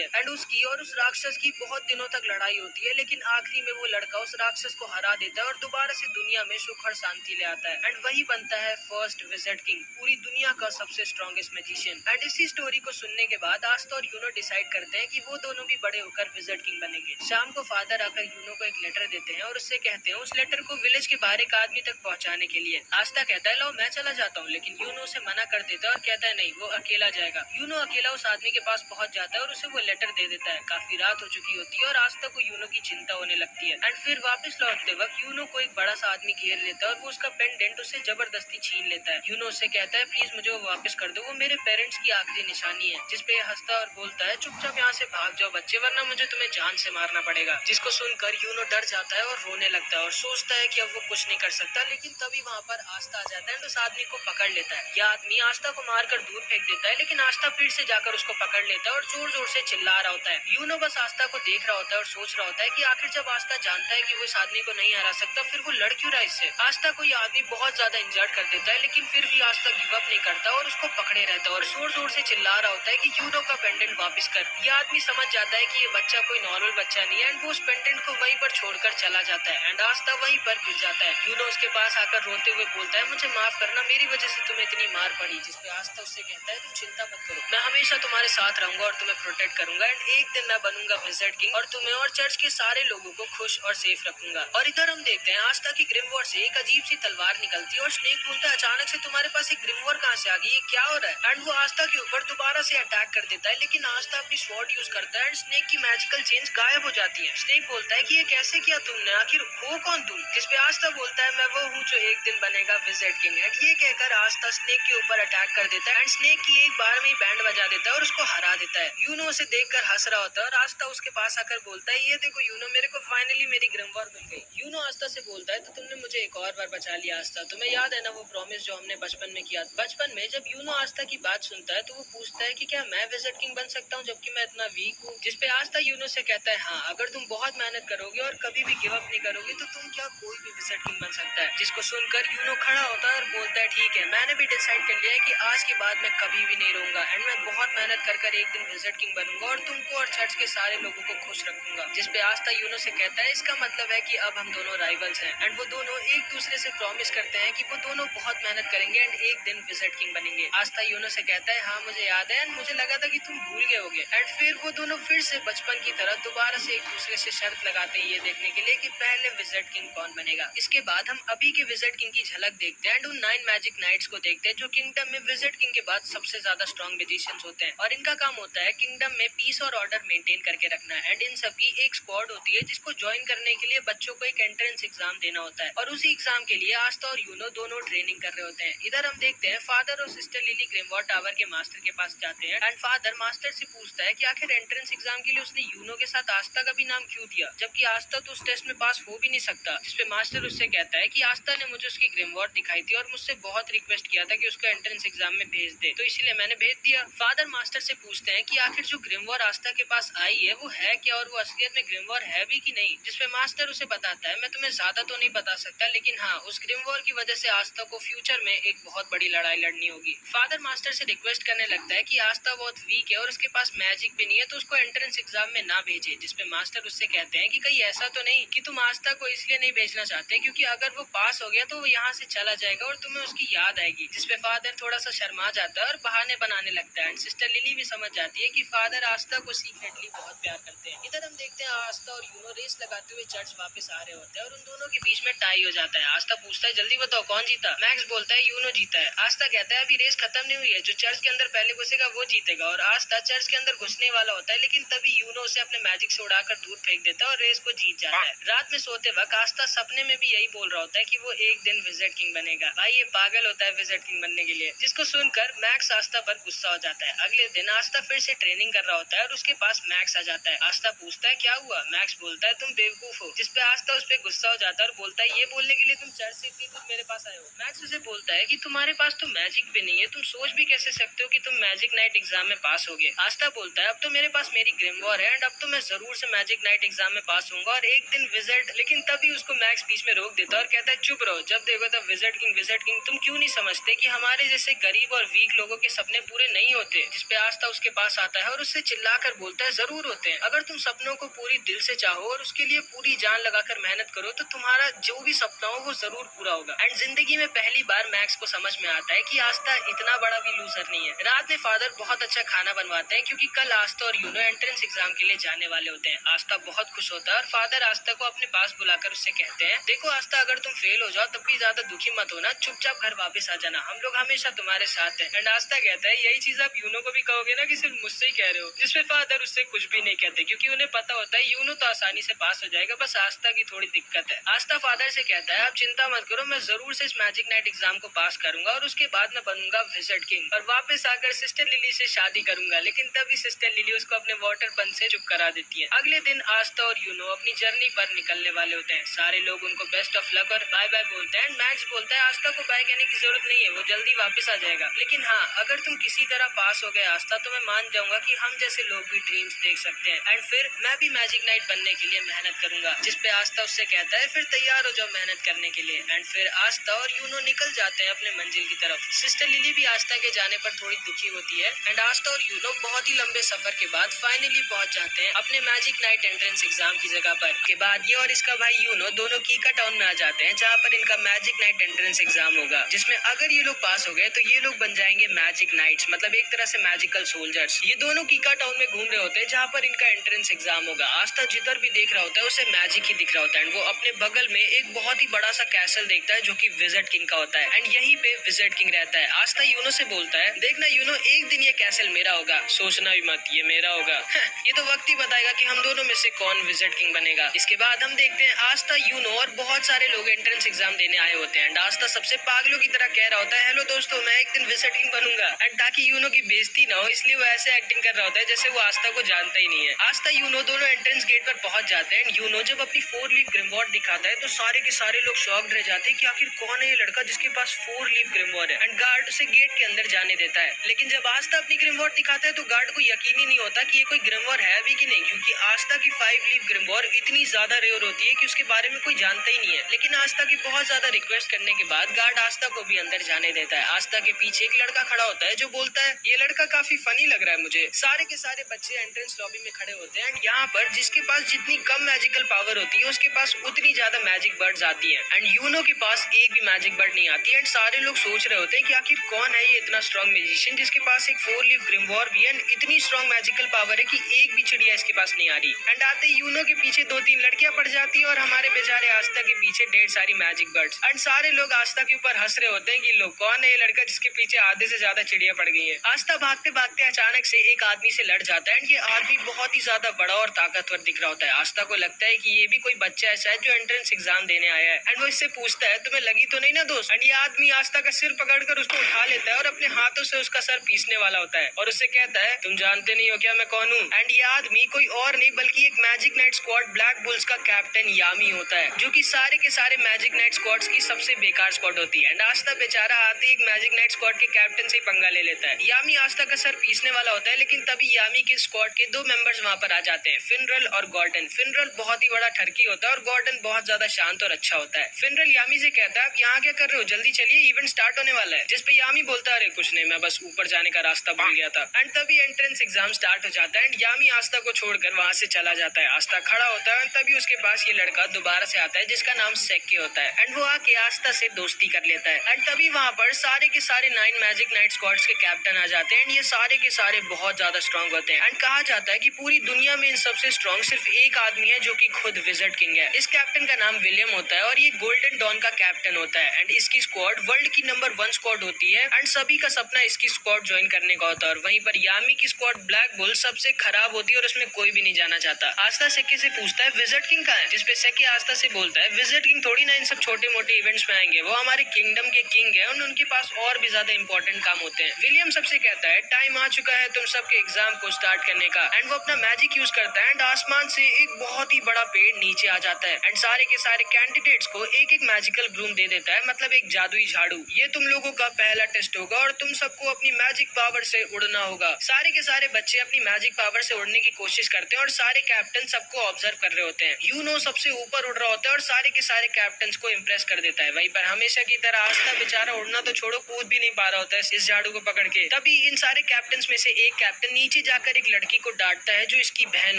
है एंड उसकी और उस राक्षस की बहुत दिनों तक लड़ाई होती है, लेकिन आखिरी में वो लड़का उस राक्षस को हरा देता है और दोबारा से दुनिया में सुख और शांति ले आता है एंड वही बनता है फर्स्ट विज़र्ड किंग, पूरी दुनिया का सबसे स्ट्रॉन्गेस्ट मैजिशियन। एंड इसी स्टोरी को सुनने के बाद आस्था और यूनो डिसाइड करते हैं कि वो दोनों भी बड़े होकर विज़र्ड किंग बनेंगे। शाम को फादर आकर यूनो को एक लेटर देते हैं और उससे कहते हैं उस लेटर को विलेज के बाहर एक आदमी तक पहुंचाने के लिए। आस्था कहता है लो मैं चला जाता हूँ, लेकिन यूनो उसे मना कर देता है और कहता है नहीं, वो अकेला जाएगा। यूनो अकेला उस आदमी के पास पहुंच जाता है और उसे वो लेटर दे देता है। काफी रात हो चुकी होती है और आस्था को यूनो की चिंता होने लगती है एंड फिर वापस लौटते वक्त यूनो को एक बड़ा सा आदमी घेर लेता है और वो उसका पेंडेंट उससे जबरदस्ती छीन लेता है। यूनो उससे कहता है प्लीज मुझे वो वापस कर दो, वो मेरे पेरेंट्स की आखिरी निशानी है। जिसपे हंसता और बोलता है चुपचाप यहाँ से भाग जाओ बच्चे, वरना मुझे तुम्हें जान से मारना पड़ेगा। जिसको सुनकर यूनो डर जाता है और रोने लगता है और सोचता है कि अब वो कुछ नहीं कर सकता, लेकिन तभी वहाँ पर आस्था आ जाता है और उस आदमी को पकड़ लेता है। यह आदमी आस्था को मारकर दूर फेंक देता है, लेकिन आस्था फिर से जाकर उसको पकड़ लेता है और जोर जोर से चिल्ला रहा होता है। यूनो बस आस्था को देख रहा होता है और सोच रहा होता है कि आखिर जब आस्था जानता है कि वो इस आदमी को नहीं हरा सकता, फिर वो लड़ क्यों रहा है इससे। आस्था को यह आदमी बहुत ज्यादा इंजर्ड कर देता है, लेकिन फिर भी आस्था गिव अप नहीं करता और उसको पकड़े रहता है और जोर जोर से चिल्ला रहा होता है कि यूनो का पेंडेंट वापस कर। यह आदमी समझ जाता है कि ये बच्चा कोई नॉर्मल बच्चा नहीं है एंड वो उस पेंडेंट को वहीं पर छोड़कर चला जाता है एंड आस्था वहीं पर गिर जाता है। यूनो उसके पास आकर रोते हुए बोलता है मुझे माफ करना, मेरी वजह से तुम्हें इतनी मार पड़ी। जिसपे आस्था उससे कहता है तुम चिंता मत करो, मैं हमेशा तुम्हारे साथ रहूंगा और तुम्हें प्रोटेक्ट करूंगा एंड एक दिन मैं बनूंगा विज़र्ड किंग और तुम्हें और चर्च के सारे लोगों को खुश और सेफ रखूंगा। और इधर हम देखते हैं आस्था की ग्रिमवॉर से एक अजीब सी तलवार निकलती है और स्नेक बोलता है अचानक से तुम्हारे पास एक ग्रिमवॉर कहाँ से आ गई, ये क्या हो रहा है। एंड वो आस्था के ऊपर दोबारा से अटैक कर देता है, लेकिन आस्था अपनी स्वॉर्ड यूज करता है एंड स्नेक की मैजिकल चेंज गायब हो जाती है। स्नेक बोलता है कि ये कैसे किया तुमने, आखिर हो कौन तुम। जिसपे आस्था बोलता है मैं वो हूँ जो एक दिन बनेगा विज़र्ड किंग। एंड ये कहकर आस्था स्नेक के ऊपर अटैक कर देता है एंड स्नेक की एक बार में ही बैंड बजा देता है और उसको हरा देता है। यूनो उसे देखकर हंस रहा होता है और आस्था उसके पास आकर बोलता है ये देखो यूनो, मेरे को फाइनली मेरी ग्रिमवॉर मिल गई। यूनो आस्था से बोलता है तो तुमने मुझे एक और बार बचा लिया आस्था, तुम्हें याद है ना वो प्रॉमिस जो हमने बचपन में किया। बचपन में जब यूनो आस्था की बात सुनता है तो वो पूछता है कि क्या मैं विज़र्ड किंग बन सकता हूँ जबकि मैं इतना वीक हूँ। जिसपे आस्था यूनो से कहता है हाँ, अगर तुम बहुत मेहनत करोगे और कभी भी गिव अप नहीं करोगे तो तुम क्या कोई भी विज़र्ड किंग बन सकता है। जिसको सुनकर यूनो खड़ा होता है और बोलता है ठीक है, मैंने भी डिसाइड कर लिया है कि आज के बाद मैं कभी भी नहीं रहूंगा एंड मैं बहुत मेहनत कर एक दिन विज़र्ड किंग बनूंगा और तुमको और चर्च के सारे लोगों को खुश रखूंगा। जिसपे आस्था यूनो से कहता है इसका मतलब है कि अब हम दोनों राइवल्स हैं एंड वो दोनों एक दूसरे से प्रॉमिस करते हैं कि वो दोनों बहुत मेहनत करेंगे एंड एक दिन विज़र्ड किंग बनेंगे। आस्था यूनो से कहता है हाँ मुझे याद है एंड मुझे लगा था कि तुम भूल गए होगे। एंड फिर वो दोनों फिर से बचपन की तरह दोबारा से एक दूसरे से शर्त लगाते हैं ये देखने के लिए कि पहले विज़र्ड किंग कौन बनेगा। इसके बाद हम अभी के विज़र्ड किंग की झलक देखते हैं एंड उन 9 मैजिक नाइट्स को देखते हैं जो किंगडम में विज़र्ड किंग के बाद सबसे ज्यादा स्ट्रॉन्ग मैजिशियंस होते हैं और इनका काम होता है किंगडम में पीस और ऑर्डर मेंटेन करके रखना एंड इन सबकी एक स्क्वाड होती है जिसको ज्वाइन करने के लिए बच्चों को एक एंट्रेंस एग्जाम देना होता है और उसी एग्जाम के लिए आस्था और यूनो दोनों ट्रेनिंग कर रहे होते हैं। इधर हम देखते हैं फादर और सिस्टर लिली ग्रिमवॉर टावर के मास्टर के पास जाते हैं एंड फादर मास्टर से पूछता है कि आखिर एंट्रेंस एग्जाम के लिए उसने यूनो के साथ आस्था का भी नाम क्यों दिया जबकि आस्था तो उस टेस्ट में पास हो भी नहीं सकता। जिसपे मास्टर उससे कहता है कि आस्था ने मुझे उसकी ग्रिमवॉर दिखाई थी और मुझसे बहुत रिक्वेस्ट किया था कि उसको एंट्रेंस एग्जाम में भेज दे, तो इसलिए मैंने भेज दिया। फादर मास्टर से पूछते हैं कि आखिर जो ग्रिमवॉर आस्था के पास आई है वो है क्या और वो असलियत में ग्रिमवॉर है भी कि नहीं। जिसपे मास्टर उसे बताता है मैं तुम्हें ज्यादा तो नहीं बता सकता, लेकिन हाँ उस ग्रिमवॉर की वजह से आस्था को फ्यूचर में एक बहुत बड़ी लड़ाई लड़नी होगी। फादर मास्टर से रिक्वेस्ट करने लगता है कि आस्था बहुत वीक है और उसके पास मैजिक भी नहीं है तो उसको एंट्रेंस एग्जाम में ना भेजे। जिसपे मास्टर उससे कहते हैं कि कहीं ऐसा तो नहीं कि तुम आस्था को इसलिए नहीं भेजना चाहते क्योंकि अगर वो पास हो गया तो वो यहाँ से चला जाएगा और तुम्हें उसकी याद आएगी। जिसपे फादर थोड़ा सा शर्मा जाता है और बहाने बनाने लगता है एंड सिस्टर लिली भी समझ जाती है कि फादर आस्था को सीक्रेटली बहुत प्यार करते हैं। इधर हम देखते हैं आस्था और यूनो रेस लगाते हुए चर्च वापस आ रहे होते हैं और उन दोनों के बीच में टाई हो जाता है। आस्था पूछता है जल्दी बताओ कौन जीता। मैक्स बोलता है यूनो जीता है। आस्था कहता है अभी रेस खत्म नहीं हुई है, जो चर्च के अंदर पहले घुसेगा वो जीतेगा और आस्था चर्च के अंदर घुसने वाला होता है, लेकिन तभी यूनो उसे अपने मैजिक से उड़ाकर दूर फेंक देता है और रेस को जीत जाता है। रात में सोते वक्त आस्था सपने में भी यही बोल रहा होता है कि वो एक दिन विज़र्ड किंग बनेगा। भाई ये पागल होता है विज़र्ड किंग बनने के लिए। जिसको सुनकर मैक्स आस्था पर गुस्सा हो जाता है। अगले दिन आस्था फिर से ट्रेनिंग कर रहा होता है और उसके पास मैक्स आ जाता है। आस्था पूछता है क्या हुआ। मैक्स बोलता है तुम बेवकूफ हो। जिसपे आस्था उस पर गुस्सा हो जाता है और बोलता है ये बोलने के लिए तुम चर्च से इतनी दूर मेरे पास आए हो। मैक्स उसे बोलता है कि तुम्हारे पास तो मैजिक भी नहीं है, तुम सोच भी कैसे सकते हो कि तुम मैजिक नाइट एग्जाम में पास होगे। आस्था बोलता है अब तो मेरे पास मेरी ग्रिमवॉर है एंड अब तो मैं जरूर से मैजिक नाइट एग्जाम में पास होऊंगा और एक दिन विज़र्ड। लेकिन तभी उसको मैक्स बीच में रोक देता है और कहता है चुप रहो, जब देखो तब विज़र्ड किंग तुम क्यों नहीं समझते कि हमारे जैसे गरीब और वीक लोगों के सपने पूरे नहीं नहीं होते, जिसपे आस्था उसके पास आता है और उससे चिल्लाकर बोलता है जरूर होते हैं। अगर तुम सपनों को पूरी दिल से चाहो और उसके लिए पूरी जान लगाकर मेहनत करो तो तुम्हारा जो भी सपना हो वो जरूर पूरा होगा। एंड जिंदगी में पहली बार मैक्स को समझ में आता है कि आस्था इतना बड़ा भी लूजर नहीं है। रात में फादर बहुत अच्छा खाना बनवाते हैं क्योंकि कल आस्था और यूनो एंट्रेंस एग्जाम के लिए जाने वाले होते हैं। आस्था बहुत खुश होता है और फादर आस्था को अपने पास बुलाकर उससे कहते हैं, देखो आस्था, अगर तुम फेल हो जाओ तब भी ज्यादा दुखी मत होना, चुपचाप घर वापस आ जाना, हम लोग हमेशा तुम्हारे साथ हैं। एंड आस्था कहता है, यही चीज आप यूनो को भी कहोगे ना कि सिर्फ मुझसे ही कह रहे हो? जिसपे फादर उससे कुछ भी नहीं कहते क्योंकि उन्हें पता होता है यूनो तो आसानी से पास हो जाएगा, बस आस्था की थोड़ी दिक्कत है। आस्था फादर से कहता है, आप चिंता मत करो, मैं जरूर से इस मैजिक नाइट एग्जाम को पास करूंगा और उसके बाद मैं बनूंगा विज़र्ड किंग और वापस आकर सिस्टर लिली से शादी करूंगा। लेकिन तभी सिस्टर लिली उसको अपने वाटर पन से चुप करा देती है। अगले दिन आस्था और यूनो अपनी जर्नी पर निकलने वाले होते हैं। सारे लोग उनको बेस्ट ऑफ लक और बाय बाय बोलते हैं। मैक्स बोलता है, आस्था को बाय कहने की जरूरत नहीं है, वो जल्दी वापस आ जाएगा। लेकिन हाँ, अगर तुम किसी तरह पास हो गए आस्था तो मैं मान जाऊंगा कि हम जैसे लोग भी ड्रीम्स देख सकते हैं एंड फिर मैं भी मैजिक नाइट बनने के लिए मेहनत करूंगा। जिसपे आस्था उससे कहता है, फिर तैयार हो जाओ मेहनत करने के लिए। एंड फिर आस्था और यूनो निकल जाते हैं अपने मंजिल की तरफ। सिस्टर लिली भी आस्था के जाने पर थोड़ी दुखी होती है एंड आस्था और यूनो बहुत ही लंबे सफर के बाद फाइनली पहुंच जाते हैं अपने मैजिक नाइट एंट्रेंस एग्जाम की जगह पर। के बाद ये और इसका भाई यूनो दोनों कीका टाउन में आ जाते हैं जहाँ पर इनका मैजिक नाइट एंट्रेंस एग्जाम होगा, जिसमें अगर ये लोग पास हो गए तो ये लोग बन जाएंगे मैजिक नाइट्स, मतलब एक तरह से मैजिकल सोल्जर्स। ये दोनों कीका टाउन में घूम रहे होते हैं जहाँ पर इनका एंट्रेंस एग्जाम होगा। आस्था जिधर भी देख रहा होता है उसे मैजिक ही दिख रहा होता है एंड वो अपने बगल में एक बहुत ही बड़ा सा कैसल देखता है जो कि विज़र्ड किंग का होता है एंड यहीं पे विज़र्ड किंग रहता है। आस्था यूनो से बोलता है, देखना यूनो, एक दिन ये कैसल मेरा होगा, सोचना भी मत ये मेरा होगा। ये तो वक्त ही बताएगा कि हम दोनों में से कौन विज़र्ड किंग बनेगा। इसके बाद हम देखते हैं आस्था, यूनो और बहुत सारे लोग एंट्रेंस एग्जाम देने आए होते हैं एंड आस्था सबसे पागलों की तरह कह रहा होता है, हेलो दोस्तों, मैं एक दिन विज़र्ड किंग बनूंगा। एंड ताकि यूनो की बेइज्जती ना हो इसलिए वो ऐसे एक्टिंग कर रहा होता है जैसे वो आस्था को जानता ही नहीं है। आस्था यूनो दोनों एंट्रेंस गेट पर पहुंच जाते हैं एंड यूनो जब अपनी 4 लीफ ग्रिमवॉर्ड दिखाता है तो सारे के सारे लोग शॉक्ड रह जाते हैं कि आखिर कौन है ये लड़का जिसके पास 4 लीफ ग्रिमवॉर्ड है। एंड गार्ड उसे गेट के अंदर जाने देता है। लेकिन जब आस्था अपनी ग्रिमवॉर्ड दिखाता है तो गार्ड को यकीन ही नहीं होता कि ये कोई ग्रिमवॉर्ड है भी कि नहीं, क्योंकि आस्था की 5 लीफ ग्रिमवॉर्ड इतनी ज्यादा रेयर होती है कि उसके बारे में कोई जानता ही नहीं है। लेकिन आस्था की बहुत ज्यादा रिक्वेस्ट करने के बाद गार्ड आस्था को भी अंदर जाने देता है। आस्था के पीछे एक लड़का खड़ा होता है जो बोलता है, ये लड़का काफी फनी लग रहा है मुझे। सारे के सारे बच्चे एंट्रेंस लॉबी में खड़े होते हैं एंड यहाँ पर जिसके पास जितनी कम मैजिकल पावर होती है उसके पास उतनी ज्यादा मैजिक बर्ड्स आती है एंड यूनो के पास एक भी मैजिक बर्ड नहीं आती। एंड सारे लोग सोच रहे होते हैं कि आखिर कौन है ये इतना स्ट्रॉन्ग मैजिशियन जिसके पास एक 4 लीफ ग्रिमवॉर्ड भी है एंड इतनी स्ट्रॉन्ग मैजिकल पावर है कि एक भी चिड़िया इसके पास नहीं आ रही। एंड आते यूनो के पीछे 2-3 लड़कियां पड़ जाती है और हमारे बेचारे आस्था के पीछे ढेर सारी मैजिक बर्ड्स। एंड सारे लोग आस्था के ऊपर हंस रहे होते हैं कि लोग कौन है ये लड़का जिसके पीछे आधे से ज्यादा चिड़िया पड़ गई है। आस्था भागते भागते अचानक से एक आदमी से लड़ जाता है एंड ये आदमी बहुत ही ज्यादा बड़ा और ताकतवर दिख रहा होता है। आस्था को लगता है कि ये भी कोई बच्चा ऐसा है जो एंट्रेंस एग्जाम देने आया है एंड वो इससे पूछता है, तुम्हें लगी तो नहीं ना दोस्त? एंड ये आदमी आस्था का सिर पकड़कर उसको उठा लेता है और अपने हाथों से उसका सर पीसने वाला होता है और उससे कहता है, तुम जानते नहीं हो क्या मैं कौन हूँ? एंड ये आदमी कोई और नहीं बल्कि एक magic night squad black bulls का कैप्टन यामी होता है, जो कि सारे के सारे मैजिक नाइट स्क्वाड्स की सबसे बेकार स्क्वाड होती है। एंड आस्था बेचारा आते एक मैजिक नाइट स्क्वाड के कैप्टन से ही पंगा ले लेता है। यामी आस्था का सर पीसने वाला होता है लेकिन तभी यामी के स्क्वाड के 2 मेंबर्स वहाँ पर आ जाते हैं, फिनरल और गॉर्डन। फिनरल बहुत ही बड़ा ठरकी होता है और गॉर्डन बहुत ज्यादा शांत और अच्छा होता है। फिनरल यामी से कहता है, आप यहाँ क्या कर रहे हो, जल्दी चलिए, इवेंट स्टार्ट होने वाला है। जिसपे यामी बोलता है, अरे कुछ नहीं, मैं बस ऊपर जाने का रास्ता भूल गया था। एंड तभी एंट्रेंस एग्जाम स्टार्ट हो जाता है एंड यामी आस्था को छोड़कर वहाँ से चला जाता है। आस्था खड़ा होता है और तभी उसके पास ये लड़का दोबारा से आता है जिसका नाम सेक्के होता है एंड वो आके आस्था से दोस्ती कर लेता है। एंड तभी वहाँ पर सारे के सारे 9 मैजिक नाइट स्क्वाड्स के कैप्टन आ जाते हैं एंड ये सारे के सारे बहुत ज्यादा स्ट्रॉन्ग होते हैं। एंड कहा जाता है कि पूरी दुनिया में इन सबसे स्ट्रॉन्ग सिर्फ एक आदमी है जो कि खुद विज़र्ड किंग है। इस कैप्टन का नाम विलियम होता है और ये गोल्डन डॉन का कैप्टन होता है एंड इसकी स्क्वाड वर्ल्ड की नंबर 1 स्क्वाड होती है एंड सभी का सपना इसकी स्क्वाड ज्वाइन करने का होता है। और वहीं पर यामी की स्क्वाड ब्लैक बुल सबसे खराब होती है और उसमें कोई भी नहीं जाना चाहता। आस्था सेक्के से पूछता है, विज़र्ड किंग कहाँ है? जिसपे सेक्के आस्था से बोलता है, विज़र्ड किंग थोड़ी ना इन सब छोटे मोटे इवेंट्स में आएंगे, वो हमारे किंगडम के किंग है और उनके पास और भी ज्यादा इंपॉर्टेंट काम होते हैं। विलियम सबसे कहता है, टाइम आ चुका है तुम सबके एग्जाम को स्टार्ट करने का। एंड वो अपना मैजिक यूज करता है एंड आसमान से एक बहुत ही बड़ा पेड़ नीचे आ जाता है एंड सारे के सारे कैंडिडेट्स को एक एक मैजिकल ब्रूम दे देता है, मतलब एक जादुई झाड़ू। ये तुम लोगों का पहला टेस्ट होगा और तुम सबको अपनी मैजिक पावर से उड़ना होगा। सारे के सारे बच्चे अपनी मैजिक पावर से उड़ने की कोशिश करते हैं और सारे कैप्टन सबको ऑब्जर्व कर रहे होते हैं। यूनो सबसे ऊपर उड़ रहा होता है और सारे के सारे कैप्टन को इम्प्रेस कर देता है। वहीं पर हमेशा की तरह आस्था बेचारा उड़ना तो छोड़ो, कूद भी नहीं पा रहा होता है इस झाड़ू को पकड़ के। तभी इन सारे कैप्टन में से एक कैप्टन नीचे जाकर एक लड़की को डांटता है जो इसकी बहन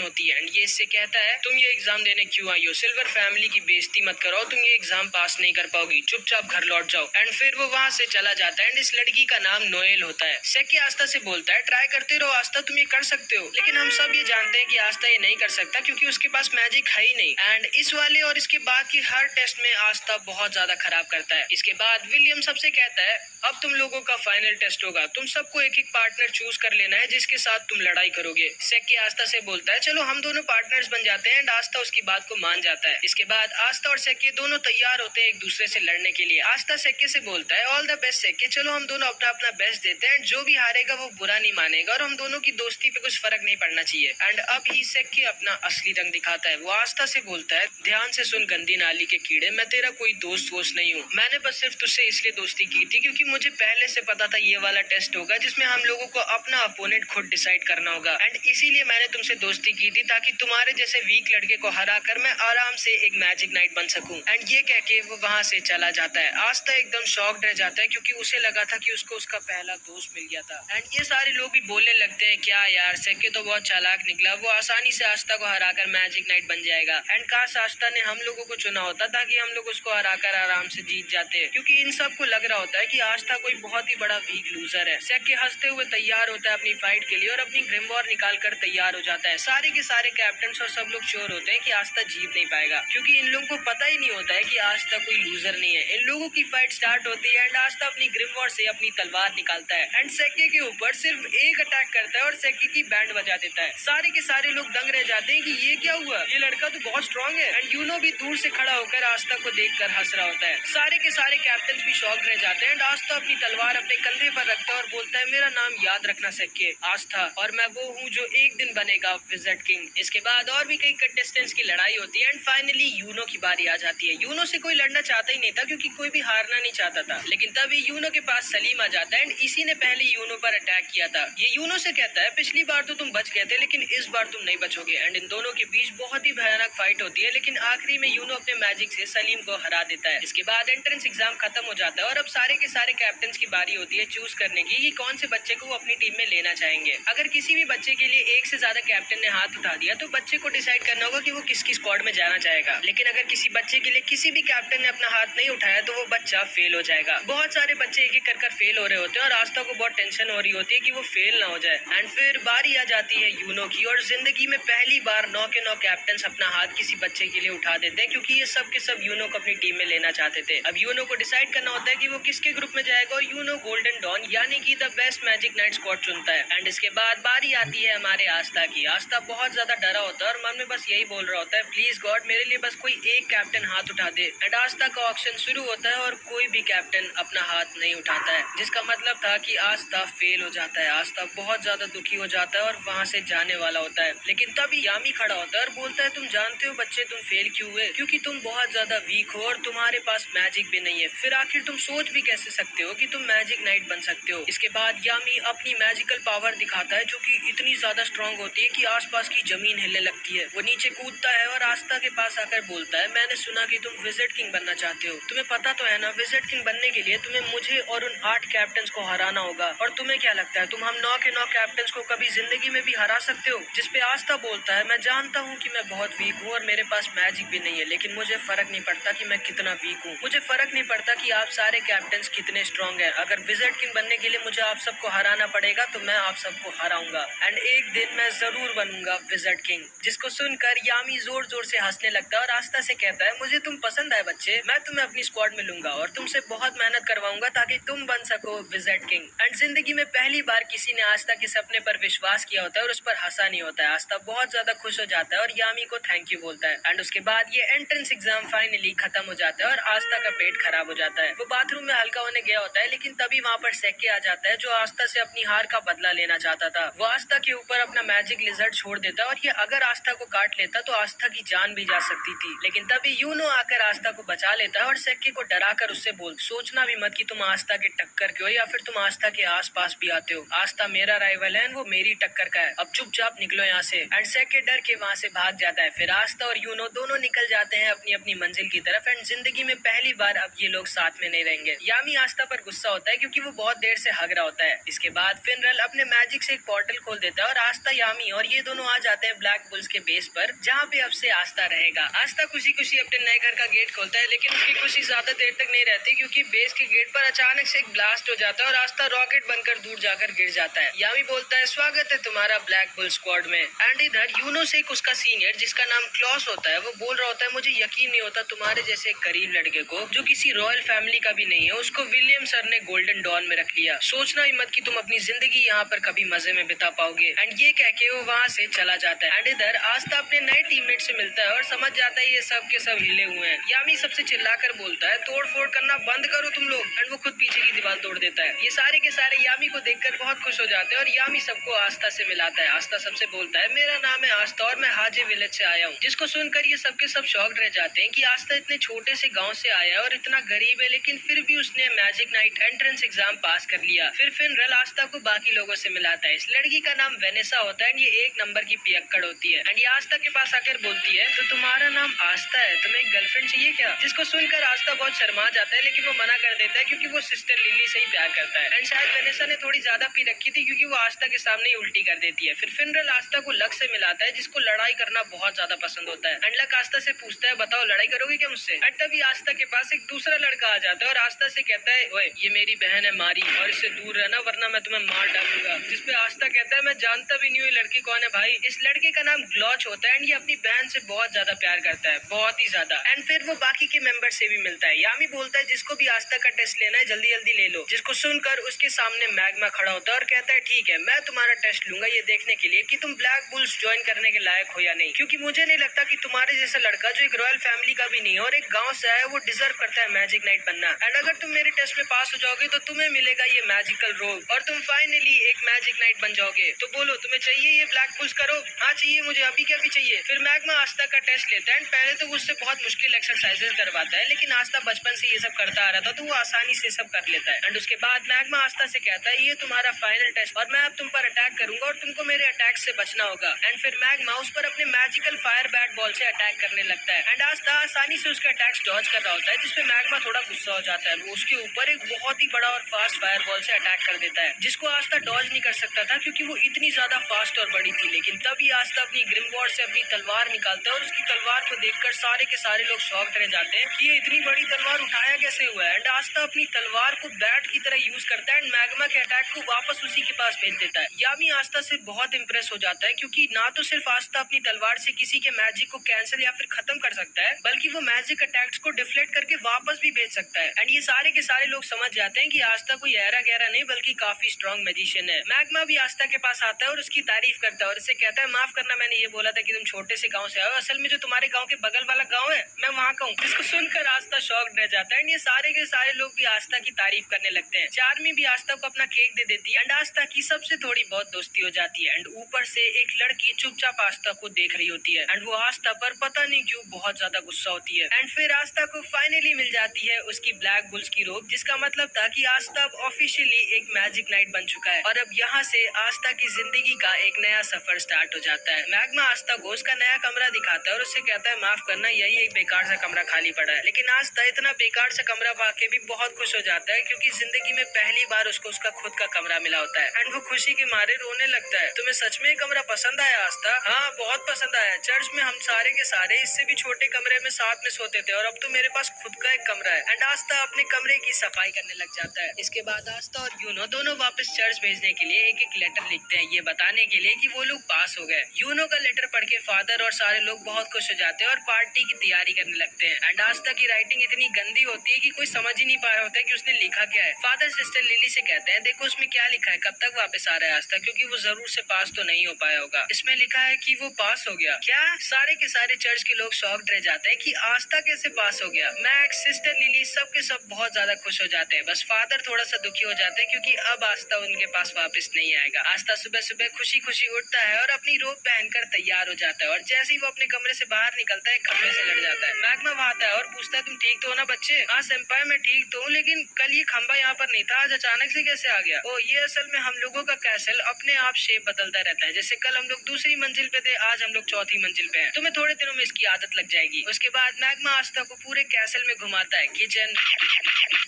होती है एंड ये इससे कहता है तुम ये एग्जाम देने क्यों आई हो, सिल्वर फैमिली की बेइज्जती मत करो, तुम ये एग्जाम पास नहीं कर पाओगी, चुपचाप घर लौट जाओ। एंड फिर वो वहाँ से चला जाता है एंड इस लड़की का नाम नोएल होता है। सेक्के आस्था से बोलता है ट्राई करते रहो आस्था, तुम ये कर सकते हो। लेकिन हम सब ये जानते हैं कि आस्था ये नहीं कर सकता क्योंकि उसके पास मैजिक है ही नहीं। एंड इस वाले और इसके बाद की हर टेस्ट में आस्था बहुत ज्यादा खराब करता है। इसके बाद विलियम सबसे कहता है अब तुम लोगों का फाइनल टेस्ट होगा, तुम सबको एक एक पार्टनर चूज कर लेना है जिसके साथ तुम लड़ाई करोगे। सेक्के आस्था से बोलता है चलो हम दोनों पार्टनर्स बन जाते हैं एंड आस्था उसकी बात को मान जाता है। इसके बाद आस्था और सेक्के दोनों तैयार होते हैं एक दूसरे से लड़ने के लिए। आस्था सेक्के से बोलता है ऑल द बेस्ट सेक्के, चलो हम दोनों अपना अपना बेस्ट देते हैं, जो भी हारेगा वो बुरा नहीं मानेगा और हम दोनों की दोस्ती पे कुछ फर्क नहीं पड़ना चाहिए। एंड अब ही सेक्के अपना असली रंग दिखाता है। वो आस्था से बोलता है ध्यान से सुन गंदी नाली के कीड़े, मैं तेरा कोई दोस्त वोस्त नहीं हूँ, मैंने बस सिर्फ तुझसे इसलिए दोस्ती की थी क्योंकि मुझे पहले से पता था ये वाला टेस्ट होगा जिसमें हम लोगों को अपना अपोनेंट खुद डिसाइड करना होगा एंड इसीलिए मैंने तुमसे दोस्ती की थी ताकि तुम्हारे जैसे वीक लड़के को हरा कर मैं आराम से एक मैजिक नाइट बन सकूं। एंड ये कह के वो वहाँ से चला जाता है। आस्था एकदम शॉक्ड रह जाता है क्योंकि उसे लगा था कि उसको उसका पहला दोस्त मिल गया था। एंड ये सारे लोग भी बोलने लगते हैं क्या यार सेक्के तो बहुत चालाक निकला, वो आसानी से आस्था को हराकर मैजिक नाइट बन जाएगा। एंड काश आस्था ने हम लोगों को चुना होता ताकि हम लोग उसको हराकर आराम से जीत जाते, क्योंकि इन सबको लग रहा होता है कि आस्था कोई बहुत ही बड़ा वीक लूजर है। सेक्के हंसते हुए तैयार होता है अपनी फाइट के लिए और अपनी ग्रिमवॉर निकाल कर तैयार हो जाता है। सारे के सारे कैप्टन और सब लोग श्योर होते हैं कि आस्था जीत नहीं पाएगा क्योंकि इन लोगों को पता ही नहीं होता है कि आस्था कोई लूजर नहीं है। इन लोगों की फाइट स्टार्ट होती है एंड आस्था अपनी ग्रिमवॉर से अपनी तलवार निकालता है एंड सेक्के के ऊपर सिर्फ एक अटैक करता है और सेक्के की बैंड बजा देता है। सारे के सारे लोग दंग रह जाते हैं कि ये क्या हुआ, ये लड़का तो बहुत स्ट्रॉन्ग है। एंड यूनो भी दूर से खड़ा होकर आस्था को देखकर हंस रहा होता है। सारे के सारे कैप्टन भी शॉक रह जाते हैं एंड आस्था अपनी तलवार अपने कंधे पर रखता है और बोलता है मेरा नाम याद रखना सेक्के आस्था, और मैं वो हूँ जो एक दिन बनेगा विज़र्ड किंग। इसके बाद और भी कई कंटेस्टेंट्स की लड़ाई होती है एंड फाइनली यूनो की बारी आ जाती है। यूनो से कोई लड़ना चाहता ही नहीं था क्योंकि कोई भी हारना नहीं चाहता था, लेकिन तभी यूनो के पास सलीम आ जाता है एंड इसी ने पहले यूनो पर अटैक किया था। ये यूनो से कहता है पिछली बार तो तुम बच गए थे लेकिन इस बार तुम नहीं बचोगे। एंड इन दोनों के बीच बहुत ही भयानक फाइट होती है लेकिन आखिरी में यूनो अपने मैजिक से सलीम को हरा देता है। इसके बाद एंट्रेंस एग्जाम खत्म हो जाता है और अब सारे के सारे कैप्टन की बारी होती है चूज करने की कि कौन से बच्चे को वो अपनी टीम में लेना चाहेंगे। अगर किसी भी बच्चे के लिए एक से ज्यादा कैप्टन ने हाथ उठा दिया तो बच्चे को डिसाइड करना होगा कि वो किसकी स्क्वाड में जाना चाहेगा। लेकिन अगर किसी बच्चे के लिए किसी भी कैप्टन ने अपना हाथ नहीं उठाया तो वो बच्चा फेल हो जाएगा। बहुत सारे बच्चे एक एक कर फेल हो रहे होते हैं और आस्था को बहुत टेंशन हो रही होती है कि वो फेल ना हो जाए। एंड फिर बारी आ जाती है यूनो की और जिंदगी में पहली बार 9 के 9 कैप्टन अपना हाथ किसी बच्चे के लिए उठा देते हैं क्योंकि ये सब के सब यूनो को अपनी टीम में लेना चाहते थे। अब यूनो को डिसाइड करना होता है कि वो किसके ग्रुप में जाएगा और यूनो गोल्डन डॉन यानी कि the best magic night squad चुनता है। एंड इसके बाद बारी आती है हमारे आस्था की। आस्था बहुत ज्यादा डरा होता है और मन में बस यही बोल रहा होता है प्लीज गॉड मेरे लिए बस कोई एक कैप्टन हाथ उठा दे। एंड आस्था का ऑक्शन शुरू होता है और कोई भी कैप्टन अपना हाथ नहीं उठाता है, जिसका मतलब था कि आस्था फेल हो जाता है। आस्था बहुत ज्यादा दुखी हो जाता है और वहाँ से जाने वाला होता है। लेकिन तभी यामी खड़ा होता है और बोलता है तुम जानते हो बच्चे तुम फेल क्यों हुए, क्योंकि तुम बहुत ज्यादा वीक हो और तुम्हारे पास मैजिक भी नहीं है, फिर आखिर तुम सोच भी कैसे सकते हो कि तुम मैजिक नाइट बन सकते हो। इसके बाद यामी अपनी मैजिकल पावर दिखाता है जो कि इतनी ज्यादा स्ट्रॉन्ग होती है कि आसपास की जमीन हिलने लगती है। वो नीचे कूदता है और आस्था के पास आकर बोलता है मैंने सुना कि तुम विज़र्ड किंग बनना चाहते हो, तुम्हें पता तो है ना विज़र्ड किंग बनने के लिए तुम्हें मुझे और उन 8 कैप्टन को हराना होगा, और तुम्हें क्या लगता है तुम हम 9 के 9 कैप्टन को कभी जिंदगी में भी हरा सकते हो। जिसपे आस्था बोलता है मैं जानता हूँ कि मैं बहुत वीक हूँ और मेरे पास मैजिक भी नहीं है, लेकिन मुझे फर्क नहीं पड़ता कि मैं कितना वीक हूँ, मुझे फर्क नहीं पड़ता कि आप सारे कैप्टन कितने स्ट्रॉन्ग हैं। अगर विज़र्ड किंग बनने के लिए मुझे आप सबको हराना पड़ेगा तो मैं आप सबको हराऊंगा एंड एक दिन मैं जरूर बनूंगा विज़र्ड किंग। जिसको सुनकर यामी जोर जोर से हंसने लगता है और आस्था से कहता है मुझे तुम पसंद आए बच्चे, मैं तुम्हें अपनी स्क्वाड में लूंगा और तुमसे बहुत मेहनत करवाऊंगा ताकि तुम बन सको विज़र्ड किंग। एंड जिंदगी में पहली बार किसी ने आस्था के सपने पर विश्वास किया होता है और उस पर हंसा नहीं होता है। आस्था बहुत ज्यादा खुश हो जाता है और यामी को थैंक यू बोलता है। एंड उसके बाद ये एंट्रेंस एग्जाम फाइनली खत्म हो जाता है और आस्था का पेट खराब हो जाता है। वो बाथरूम में हल्का होने गया होता है लेकिन तभी वहाँ पर सेक्के आ जाता है जो आस्था से अपनी हार का बदला लेना चाहता था। वो आस्था के ऊपर अपना मैजिक लिजर्ड छोड़ देता है और ये अगर आस्था को काट लेता तो आस्था की जान भी जा सकती थी। लेकिन तभी यूनो आकर आस्था को बचा लेता है और सेक्के को डरा कर उससे बोल सोचना भी मत कि तुम आस्था के टक्कर के हो या फिर तुम आस्था के आस पास भी आते हो। आस्था मेरा राइवल है, वो मेरी टक्कर का है, अब चुपचाप निकलो यहाँ से। एंड सेक्के डर के वहाँ से भाग जाता है। फिर आस्था और यूनो दोनों निकल जाते हैं अपनी अपनी मंजिल की तरफ। एंड जिंदगी में पहली बार अब ये लोग साथ में नहीं रहेंगे। यामी आस्था पर गुस्सा होता है क्योंकि वो बहुत देर से हग रहा होता है। इसके बाद फिनरल अपने मैजिक से एक पोर्टल खोल देता है और आस्था, यामी और ये दोनों आ जाते हैं ब्लैक बुल्स के बेस पर, जहाँ पे अब से आस्था रहेगा। आस्था खुशी खुशी अपने नए घर का गेट खोलता है, लेकिन उसकी खुशी ज्यादा देर तक नहीं रहती, क्योंकि बेस के गेट पर अचानक से एक ब्लास्ट हो जाता है और आस्था रॉकेट बनकर दूर जाकर गिर जाता है। यामी बोलता है, स्वागत है तुम्हारा ब्लैक बुल स्क्वाड में। एंड इधर यूनो से उसका सीनियर, जिसका नाम क्लॉस होता है, वो बोल रहा होता है, मुझे यकीन नहीं होता तुम्हारे जैसे करीब लड़के को, जो किसी रॉयल फैमिली का भी नहीं है, उसको विलियम सर ने गोल्डन डॉन में रख लिया। सोचना ही मत कि तुम अपनी जिंदगी यहाँ पर कभी मजे में बिता पाओगे। एंड ये कह के वो वहाँ से चला जाता है। एंड इधर आस्था अपने नए टीममेट से मिलता है और समझ जाता है ये सब के सब हिले हुए हैं। यामी सबसे चिल्लाकर बोलता है, तोड़ फोड़ करना बंद करो तुम लोग। एंड वो खुद पीछे की दीवार तोड़ देता है। ये सारे के सारे यामी को देखकर बहुत खुश हो जाते हैं और यामी सबको आस्था से मिलाता है। आस्था सबसे बोलता है, मेरा नाम है आस्था और मैं हाजे विलेज से आया हूँ। जिसको सुनकर ये सबके सब शॉक्ड रह जाते हैं कि आस्था इतने छोटे से गांव से आया है और इतना गरीब है, लेकिन फिर भी उसने मैजिक नाइट एंट्रेंस एग्जाम पास कर लिया। फिर फिनरल आस्था को बाकी लोगों से मिलाता है। इस लड़की का नाम वेनेसा होता है। ये एक नंबर की पियक्कड़ होती है। एंड ये आस्था के पास आकर बोलती है, तो तुम्हारा नाम आस्था है, तुम्हें एक गर्लफ्रेंड चाहिए क्या? जिसको सुनकर आस्था बहुत शर्मा जाता है, लेकिन वो मना कर देता है क्योंकि वो सिस्टर लिली से ही प्यार करता है। एंड शायद वेनेसा ने थोड़ी ज्यादा पी रखी थी, क्योंकि वो आस्था के सामने ही उल्टी कर देती है। फिर फिनरल आस्था को लक से मिलाता है, जिसको लड़ाई करना बहुत ज्यादा पसंद होता है। एंड लक आस्था से पूछता है, बताओ लड़ाई करोगे क्या मुझसे? एंड तभी आस्था के पास एक दूसरा लड़का आ जाता है और आस्था से कहता है, ओए ये मेरी बहन है मारी, और इससे दूर रहना वरना मैं तुम्हें मार डालूंगा। जिसपे आस्था कहता है, मैं जानता भी नहीं हूँ ये लड़की कौन है भाई। इस लड़के का नाम ग्लॉच होता है। एंड ये अपनी बहन से बहुत ज्यादा प्यार करता है, बहुत ही ज्यादा। एंड फिर वो बाकी के मेंबर से भी मिलता है। यामी बोलता है, जिसको भी आस्था का टेस्ट लेना है जल्दी जल्दी ले लो। जिसको सुनकर उसके सामने मैग्मा खड़ा होता है और कहता है, ठीक है मैं तुम्हारा टेस्ट लूंगा, ये देखने के लिए कि तुम ब्लैक बुल्स ज्वाइन करने के लायक हो या नहीं, क्योंकि मुझे नहीं लगता कि तुम्हारे जैसा लड़का जो एक रॉयल फैमिली का भी नहीं है और एक गांव से आया, वो डिजर्व करता है मैजिक नाइट बनना। एंड अगर तुम मेरे टेस्ट में पास हो जाओगे तो तुम्हें मिलेगा ये मैजिकल रोब और तुम फाइनली एक मैजिक नाइट बन जाओगे। तो बोलो तुम्हें चाहिए ये ब्लैक बुल्स करो? हाँ चाहिए मुझे, अभी क्या भी चाहिए। फिर मैग्मा आस्था का टेस्ट लेता है। पहले तो वो उससे बहुत मुश्किल एक्सरसाइजेस करवाता है, लेकिन आस्था बचपन से ये सब करता आ रहा था, तो वो आसानी से सब कर लेता है। एंड उसके बाद मैग्मा आस्था से कहता है, ये तुम्हारा फाइनल टेस्ट और मैं अब तुम पर अटैक करूंगा और तुमको मेरे अटैक से बचना होगा। एंड फिर मैग्मा उस पर अपने मैजिकल फायर बैट बॉल से अटैक करने लगता है। एंड आस्था आसानी से उसके अटैक्स डॉज कर रहा होता है, जिसपे मैग्मा थोड़ा गुस्सा हो जाता है। वो उसके ऊपर एक बहुत ही बड़ा और फास्ट फायर बॉल से अटैक कर देता है, जिसको आस्था डॉज नहीं कर सकता था, क्योंकि वो इतनी ज्यादा फास्ट और बड़ी थी। लेकिन तभी आस्था अपनी ग्रिम वॉर्ड से अपनी तलवार निकालता है और उसकी तलवार को देखकर सारे के सारे लोग शॉक्ड रह जाते हैं कि ये इतनी बड़ी तलवार उठाया कैसे हुआ है। एंड आस्था अपनी तलवार को बैट की तरह यूज करता है एंड मैग्मा के अटैक को वापस उसी के पास भेज देता है। यामी आस्था से बहुत इंप्रेस हो जाता है, क्योंकि ना तो सिर्फ आस्था अपनी तलवार से किसी के मैजिक को कैंसिल या फिर खत्म कर सकता है, बल्कि वो मैजिक अटैक्स को डिफ्लेक्ट करके वापस भी भेज सकता है। एंड ये सारे के सारे लोग समझ जाते हैं कि आस्था कोई ऐरा गहरा नहीं बल्कि काफी स्ट्रॉन्ग मैजिशियन है। मैग्मा भी आस्था के पास आता है और उसकी तारीफ करता है और इससे कहता है, माफ करना मैंने ये बोला था कि तुम छोटे से गांव से आए हो, असल में जो तुम्हारे गांव के बगल वाला गांव है मैं वहाँ का हूँ। जिसको सुनकर आस्था शॉक्ड रह जाता है। एंड ये सारे के सारे लोग भी आस्था की तारीफ करने लगते हैं। चार्मी भी आस्था को अपना केक दे देती है एंड आस्था की सबसे थोड़ी बहुत दोस्ती हो जाती है। एंड ऊपर से एक लड़की चुपचाप आस्था को देख रही होती है एंड वो आस्था पर पता नहीं क्यों बहुत ज्यादा गुस्सा होती है। एंड फिर आस्था को फाइनली मिल जाती है उसकी ब्लैक बुल्स की रोब, जिसका मतलब था कि आस्था अब ऑफिशियली एक मैजिक नाइट बन चुका है और अब यहाँ से आस्था की जिंदगी का एक नया सफर स्टार्ट हो जाता है। मैग्मा आस्था को उसका नया कमरा दिखाता है और उससे कहता है, माफ करना यही एक बेकार सा कमरा खाली पड़ा है। लेकिन आस्था इतना बेकार सा कमरा पाके भी बहुत खुश हो जाता है, क्योंकि जिंदगी में पहली बार उसको उसका खुद का कमरा मिला होता है। एंड वो खुशी के मारे रोने लगता है। तुम्हें सच में कमरा पसंद आया आस्था? हाँ बहुत पसंद आया। चर्च में हम सारे के सारे इससे भी छोटे कमरे में साथ में सोते थे और अब तो मेरे पास खुद का एक कमरा है। एंड आस्था अपने कमरे की सफाई करने लग जाता है। इसके बाद आस्था और यूनो दोनों वापस चर्च भेजने के लिए एक एक लेटर लिखते हैं, ये बताने के लिए कि वो लोग पास हो गए। यूनो का लेटर पढ़ के फादर और सारे लोग बहुत खुश हो जाते हैं और पार्टी की तैयारी करने लगते हैं। एंड आस्था की राइटिंग इतनी गंदी होती है कि कोई समझ ही नहीं पा रहा होता है कि उसने लिखा क्या है। फादर सिस्टर लिली से कहते हैं, देखो उसमें क्या लिखा है, कब तक वापस आ रहा है आस्था, क्योंकि वो जरूर से पास तो नहीं हो पाया होगा। इसमें लिखा है कि वो पास हो गया। क्या? सारे के सारे चर्च के लोग शॉक्ड रह जाते हैं कि आस्था कैसे पास हो गया। मैक्स, सिस्टर लिली सब के सब बहुत ज्यादा खुश हो जाते हैं। बस फादर थोड़ा सा दुखी हो जाते हैं, क्योंकि अब आस्था उनके पास वापस नहीं आएगा। आस्था सुबह सुबह खुशी खुशी उठता है और अपनी रोब पहनकर तैयार हो जाता है और जैसे ही वो अपने कमरे से बाहर निकलता है खंबे से लड़ जाता है। मैग्मा वहाँ आता है और पूछता है, तुम ठीक तो हो ना बच्चे? हाँ सेंपाई मैं ठीक तो हूँ, लेकिन कल ये खंबा यहाँ पर नहीं था, आज अचानक से कैसे आ गया? ओ ये असल में हम लोगों का कैसल अपने आप शेप बदलता रहता है। जैसे कल हम लोग दूसरी मंजिल पे थे, आज हम लोग चौथी मंजिल पे हैं। तुम्हें थोड़े दिनों में इसकी आदत लग जाएगी। उसके बाद मैग्मा आस्था को पूरे कैसल में घुमाता है, किचन,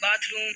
बाथरूम,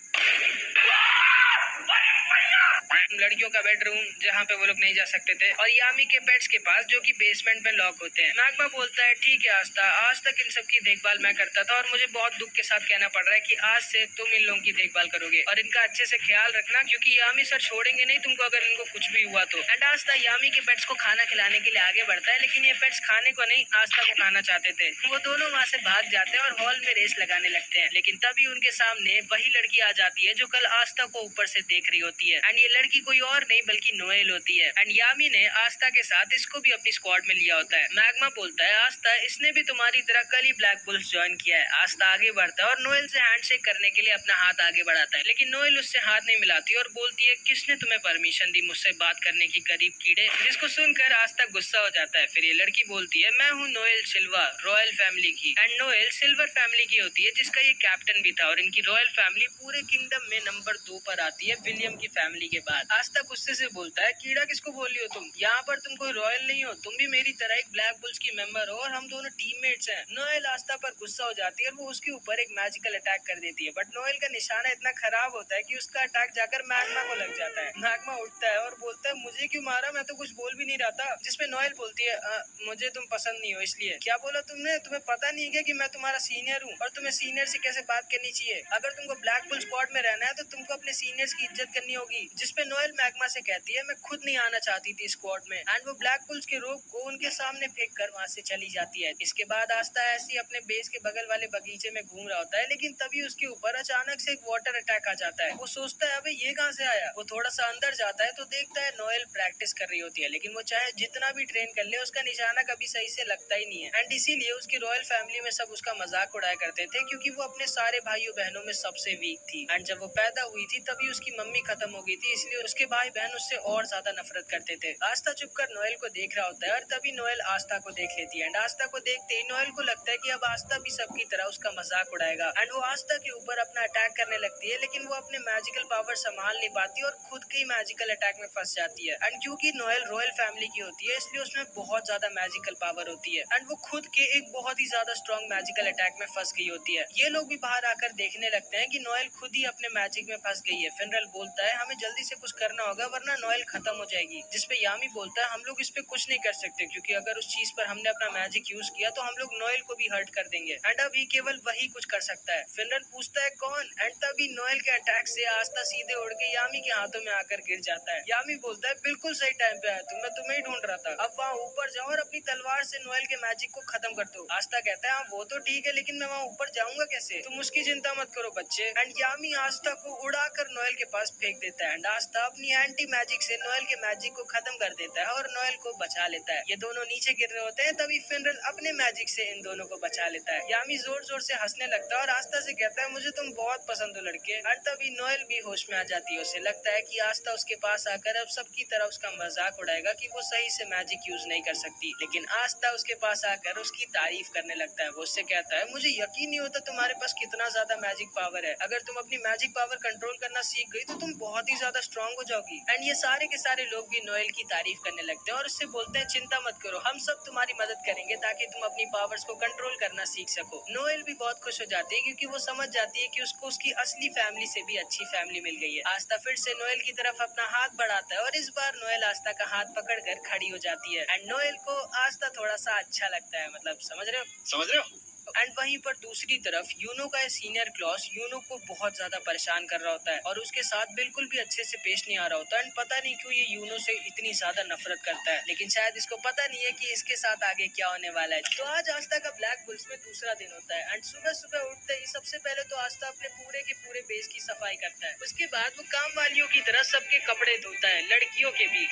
लड़कियों का बेडरूम जहाँ पे वो लोग नहीं जा सकते थे, और यामी के पेट्स के पास जो कि बेसमेंट में लॉक होते हैं। मैग्मा बोलता है ठीक है आस्था, आज तक इन सब की देखभाल मैं करता था और मुझे बहुत दुख के साथ कहना पड़ रहा है कि आज से तुम इन लोगों की देखभाल करोगे और इनका अच्छे से ख्याल रखना, क्योंकि यामी सर छोड़ेंगे नहीं तुमको अगर इनको कुछ भी हुआ तो। एंड आस्था यामी के पेट्स को खाना खिलाने के लिए आगे बढ़ता है, लेकिन ये पेट्स खाने को नहीं आस्था को खाना चाहते थे। वो दोनों वहाँ से भाग जाते हैं और हॉल में रेस लगाने लगते हैं, लेकिन तभी उनके सामने वही लड़की आ जाती है जो कल आस्था को ऊपर से देख रही होती है। एंड ये लड़की कोई और नहीं बल्कि नोएल होती है। एंड यामी ने आस्था के साथ इसको भी अपनी स्क्वाड में लिया होता है। मैग्मा बोलता है आस्था, इसने भी तुम्हारी तरह कल ही ब्लैक बुल्स ज्वाइन किया है। आस्था आगे बढ़ता है और नोएल से हैंडशेक करने के लिए अपना हाथ आगे बढ़ाता है, लेकिन नोएल उससे हाथ नहीं मिलाती और बोलती है किसने तुम्हें परमिशन दी मुझसे बात करने की गरीब कीड़े, जिसको सुनकर आस्था गुस्सा हो जाता है। फिर ये लड़की बोलती है मैं हूँ नोएल सिल्वा, रॉयल फैमिली की। एंड नोएल सिल्वर फैमिली की होती है जिसका ये कैप्टन भी था, और इनकी रॉयल फैमिली पूरे किंगडम में नंबर 2 पर आती है विलियम की फैमिली के बाद। आस्था गुस्से से बोलता है कीड़ा किसको बोल रही हो तुम, यहाँ पर तुम कोई रॉयल नहीं हो, तुम भी मेरी तरह एक ब्लैक बुल्स की मेंबर हो और हम दोनों टीममेट्स हैं। नोएल आस्था पर गुस्सा हो जाती है और वो उसके ऊपर एक मैजिकल अटैक कर देती है, बट नोएल का निशाना इतना खराब होता है कि उसका अटैक जाकर मैग्मा को लग जाता है। मैग्मा उठता है और बोलता है मुझे क्यों मारा, मैं तो कुछ बोल भी नहीं रहा था। जिसपे नोएल बोलती है मुझे तुम पसंद नहीं हो इसलिए। क्या बोला तुमने, तुम्हें पता नहीं है कि मैं तुम्हारा सीनियर हूँ और तुम्हें सीनियर से कैसे बात करनी चाहिए। अगर तुमको ब्लैक बुल स्क्वाड में रहना है तो तुमको अपने सीनियर्स की इज्जत करनी होगी। जिसपे नोएल मैग्मा से कहती है मैं खुद नहीं आना चाहती थी स्क्वाड में। एंड वो ब्लैक बुल्स के रोप को उनके सामने फेंक कर वहाँ से चली जाती है। इसके बाद आस्था ऐसी अपने बेस के बगल वाले बगीचे में घूम रहा होता है, लेकिन तभी उसके ऊपर अचानक से एक वाटर अटैक आ जाता है। वो सोचता है अबे ये कहाँ से आया। वो थोड़ा सा अंदर जाता है तो देखता है नोएल प्रैक्टिस कर रही होती है, लेकिन वो चाहे जितना भी ट्रेन कर ले उसका निशाना कभी सही से लगता ही नहीं है। एंड इसीलिए उसकी रॉयल फैमिली में सब उसका मजाक उड़ाया करते थे, क्योंकि वो अपने सारे भाइयों बहनों में सबसे वीक थी। एंड जब वो पैदा हुई थी तभी उसकी मम्मी खत्म हो गई थी, इसलिए उसके भाई बहन उससे और ज्यादा नफरत करते थे। आस्था चुपकर नोएल को देख रहा होता है और तभी नोएल आस्था को देख लेती है। एंड आस्था को देखते ही नोएल को लगता है कि अब आस्था भी सबकी तरह उसका मजाक उड़ाएगा। एंड वो आस्था के ऊपर अपना अटैक करने लगती है, लेकिन वो अपने मैजिकल पावर संभाल नहीं पाती और खुद के ही मैजिकल अटैक में फंस जाती है। एंड क्योंकि नोएल रॉयल फैमिली की होती है इसलिए उसमें बहुत ज्यादा मैजिकल पावर होती है, एंड वो खुद के एक बहुत ही ज्यादा स्ट्रॉन्ग मैजिकल अटैक में फंस गई होती है। ये लोग भी बाहर आकर देखने लगते हैं कि नोएल खुद ही अपने मैजिक में फंस गई है। फिनरल बोलता है हमें जल्दी से कुछ करना होगा वरना नोएल खत्म हो जाएगी। जिसपे यामी बोलता है हम लोग इस पे कुछ नहीं कर सकते, क्योंकि अगर उस चीज पर हमने अपना मैजिक यूज किया तो हम लोग नोएल को भी हर्ट कर देंगे, एंड अभी केवल वही कुछ कर सकता है। फिनरल पूछता है कौन, एंड तभी नोएल के अटैक से आस्था सीधे उड़ के यामी के हाथों में आकर गिर जाता है। यामी बोलता है बिल्कुल सही टाइम पे आया तुम, मैं तुम्हें ही ढूंढ रहा था। अब वहाँ ऊपर जाओ और अपनी तलवार से नोएल के मैजिक को खत्म कर दो। आस्था कहता है हाँ वो तो ठीक है, लेकिन मैं वहाँ ऊपर जाऊंगा कैसे, तुम उसकी चिंता मत करो बच्चे। एंड यामी आस्था को उड़ाकर नोएल के पास फेंक देता है, एंड आस्था अपनी एंटी मैजिक से नोएल के मैजिक को खत्म कर देता है और नोएल को बचा लेता है। ये दोनों नीचे गिर रहे होते हैं, तभी फिनरल अपने मैजिक से इन दोनों को बचा लेता है। यामी जोर जोर से हंसने लगता है और आस्था से कहता है मुझे तुम बहुत पसंद हो लड़के। और तभी नोएल भी होश में आ जाती है। उसे लगता है कि आस्था उसके पास आकर अब सबकी तरह उसका मजाक उड़ाएगा कि वो सही से मैजिक यूज नहीं कर सकती, लेकिन आस्था उसके पास आकर उसकी तारीफ करने लगता है। वो उससे कहता है मुझे यकीन नहीं होता तुम्हारे पास कितना ज्यादा मैजिक पावर है। अगर तुम अपनी मैजिक पावर कंट्रोल करना सीख गई तो तुम बहुत ही ज्यादा स्ट्रांग हो जाओगी। एंड ये सारे के सारे लोग भी नोएल की तारीफ करने लगते हैं और उससे बोलते हैं चिंता मत करो, हम सब तुम्हारी मदद करेंगे ताकि तुम अपनी पावर्स को कंट्रोल करना सीख सको। नोएल भी बहुत खुश हो जाती है क्योंकि वो समझ जाती है कि उसको उसकी असली फैमिली से भी अच्छी फैमिली मिल गई है। आस्था फिर से नोएल की तरफ अपना हाथ बढ़ाता है और इस बार नोएल आस्था का हाथ पकड़कर खड़ी हो जाती है। एंड नोएल को आस्था थोड़ा सा अच्छा लगता है, मतलब समझ रहे हो। एंड वहीं पर दूसरी तरफ यूनो का सीनियर क्लॉस यूनो को बहुत ज्यादा परेशान कर रहा होता है और उसके साथ बिल्कुल भी अच्छे से पेश नहीं आ रहा होता। एंड पता नहीं क्यों ये यूनो से इतनी ज्यादा नफरत करता है, लेकिन शायद इसको पता नहीं है कि इसके साथ आगे क्या होने वाला है। तो आज आस्था का ब्लैक बुल्स में दूसरा दिन होता है। एंड सुबह सुबह उठते ही सबसे पहले तो आस्था अपने पूरे के पूरे बेस की सफाई करता है। उसके बाद वो काम वालियों की तरह सबके कपड़े धोता है, लड़कियों के भी।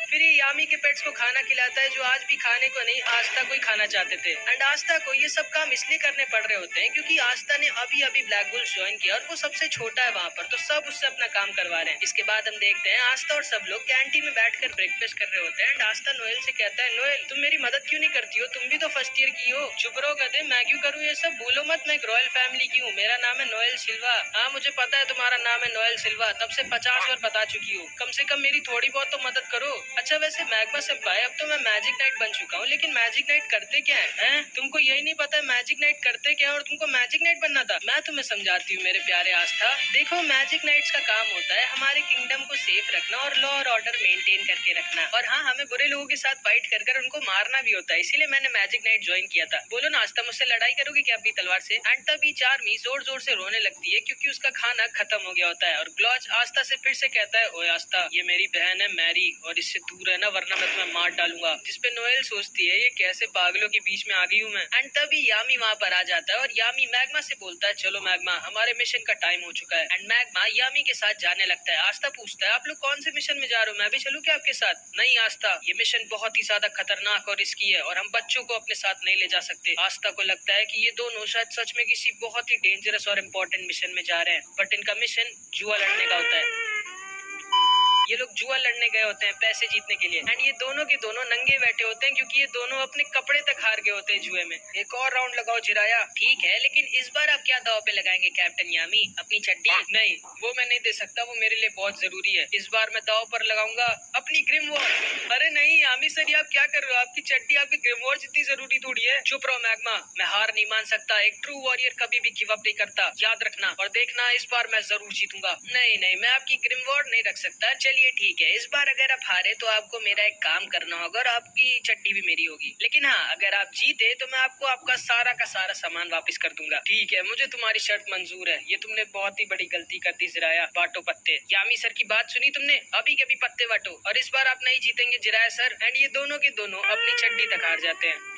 फिर ये यामी के पेट्स को खाना खिलाता है जो आज भी खाने को नहीं आस्था को ही खाना चाहते थे। एंड आस्था को ये सब काम इसलिए करने पड़ रहे होते हैं क्योंकि आस्था ने अभी अभी ब्लैक बुल्स ज्वाइन किया और वो सबसे छोटा है वहाँ पर, तो सब उससे अपना काम करवा रहे हैं। इसके बाद हम देखते हैं आस्था और सब लोग कैंटीन में बैठकर ब्रेकफास्ट कर रहे होते हैं। एंड आस्था नोएल से कहता है नोएल तुम मेरी मदद क्यों नहीं करती हो, तुम भी तो फर्स्ट ईयर की हो। चुप रहो गधे, मैं क्यों करूँ ये सब, भूलो मत मैं एक रॉयल फैमिली की हूँ, मेरा नाम है नोएल सिल्वा। हाँ मुझे पता है तुम्हारा नाम है नोएल सिल्वा, तब से 50 बार बता चुकी हूँ, कम से कम मेरी थोड़ी बहुत तो मदद करो। करो। अच्छा वैसे मैग्मा सेंपाई, अब तो मैं मैजिक नाइट बन चुका हूँ, लेकिन मैजिक नाइट करते क्या है? तुमको यही नहीं पता मैजिक नाइट करते क्या है और तुमको मैजिक नाइट बनना था? मैं तुम्हें समझाती हूँ मेरे प्यारे आस्था। देखो मैजिक नाइट्स का काम होता है हमारे किंगडम को सेफ रखना और लॉ और ऑर्डर मेंटेन करके रखना, और हाँ हमें बुरे लोगों के साथ फाइट कर कर उनको मारना भी होता है, इसीलिए मैंने मैजिक नाइट ज्वाइन किया था। बोलो ना आस्था, मुझसे लड़ाई करोगे क्या अपनी तलवार से? एंड तभी चार्मी जोर जोर से रोने लगती है क्योंकि उसका खाना खत्म हो गया होता है, और ग्लॉच आस्था से फिर से कहता है, ओए आस्था, ये मेरी बहन है मैरी और इससे दूर रहना वरना मैं तुम्हें मार डालूंगा। जिसपे नोएल सोचती है ये कैसे पागलों के बीच में आ गई हूँ मैं। एंड तभी यामी वहाँ पर आ जाता है और यामी मैग्मा से बोलता है, चलो मैग्मा हमारे मिशन का टाइम हो चुका है। एंड मैग्मा यामी के साथ जाने लगता है। आस्था पूछता है, आप लोग कौन से मिशन में जा रहे हो? मैं भी चलूं क्या आपके साथ? नहीं आस्था, ये मिशन बहुत ही ज्यादा खतरनाक और रिस्की है और हम बच्चों को अपने साथ नहीं ले जा सकते। आस्था को लगता है कि ये दोनों शायद सच में किसी बहुत ही डेंजरस और इम्पोर्टेंट मिशन में जा रहे हैं, बट इनका मिशन जुआ लड़ने का होता है। ये लोग जुआ लड़ने गए होते हैं पैसे जीतने के लिए, एंड ये दोनों के दोनों नंगे बैठे होते हैं क्योंकि ये दोनों अपने कपड़े तक हार गए होते हैं जुए में। एक और राउंड लगाओ जिराया। ठीक है, लेकिन इस बार आप क्या दाव पे लगाएंगे कैप्टन यामी? अपनी चड्डी? नहीं, वो मैं नहीं दे सकता, वो मेरे लिए बहुत जरूरी है। इस बार मैं दाव पर लगाऊंगा अपनी ग्रिम वॉर। अरे नहीं यामी सर, आप क्या कर रहे हो? आपकी चड्डी आपकी ग्रिम वॉर जितनी जरूरी थोड़ी है। चुप रहो मैग्मा, मैं हार नहीं मान सकता। एक ट्रू वॉरियर कभी भी गिव अप नहीं करता, याद रखना। और देखना इस बार मैं जरूर जीतूंगा। नहीं, मैं आपकी ग्रिम वॉर नहीं रख सकता। चलिए ठीक है, इस बार अगर आप हारे तो आपको मेरा एक काम करना होगा और आपकी चड्डी भी मेरी होगी। लेकिन हाँ, अगर आप जीते तो मैं आपको आपका सारा का सारा सामान वापस कर दूंगा। ठीक है, मुझे तुम्हारी शर्त मंजूर है। ये तुमने बहुत ही बड़ी गलती कर दी जिराया। बांटो पत्ते। यामी सर की बात सुनी तुमने? अभी के अभी पत्ते बांटो, और इस बार आप नहीं जीतेंगे जिराया सर। एंड ये दोनों के दोनों अपनी चड्डी तक हार जाते हैं।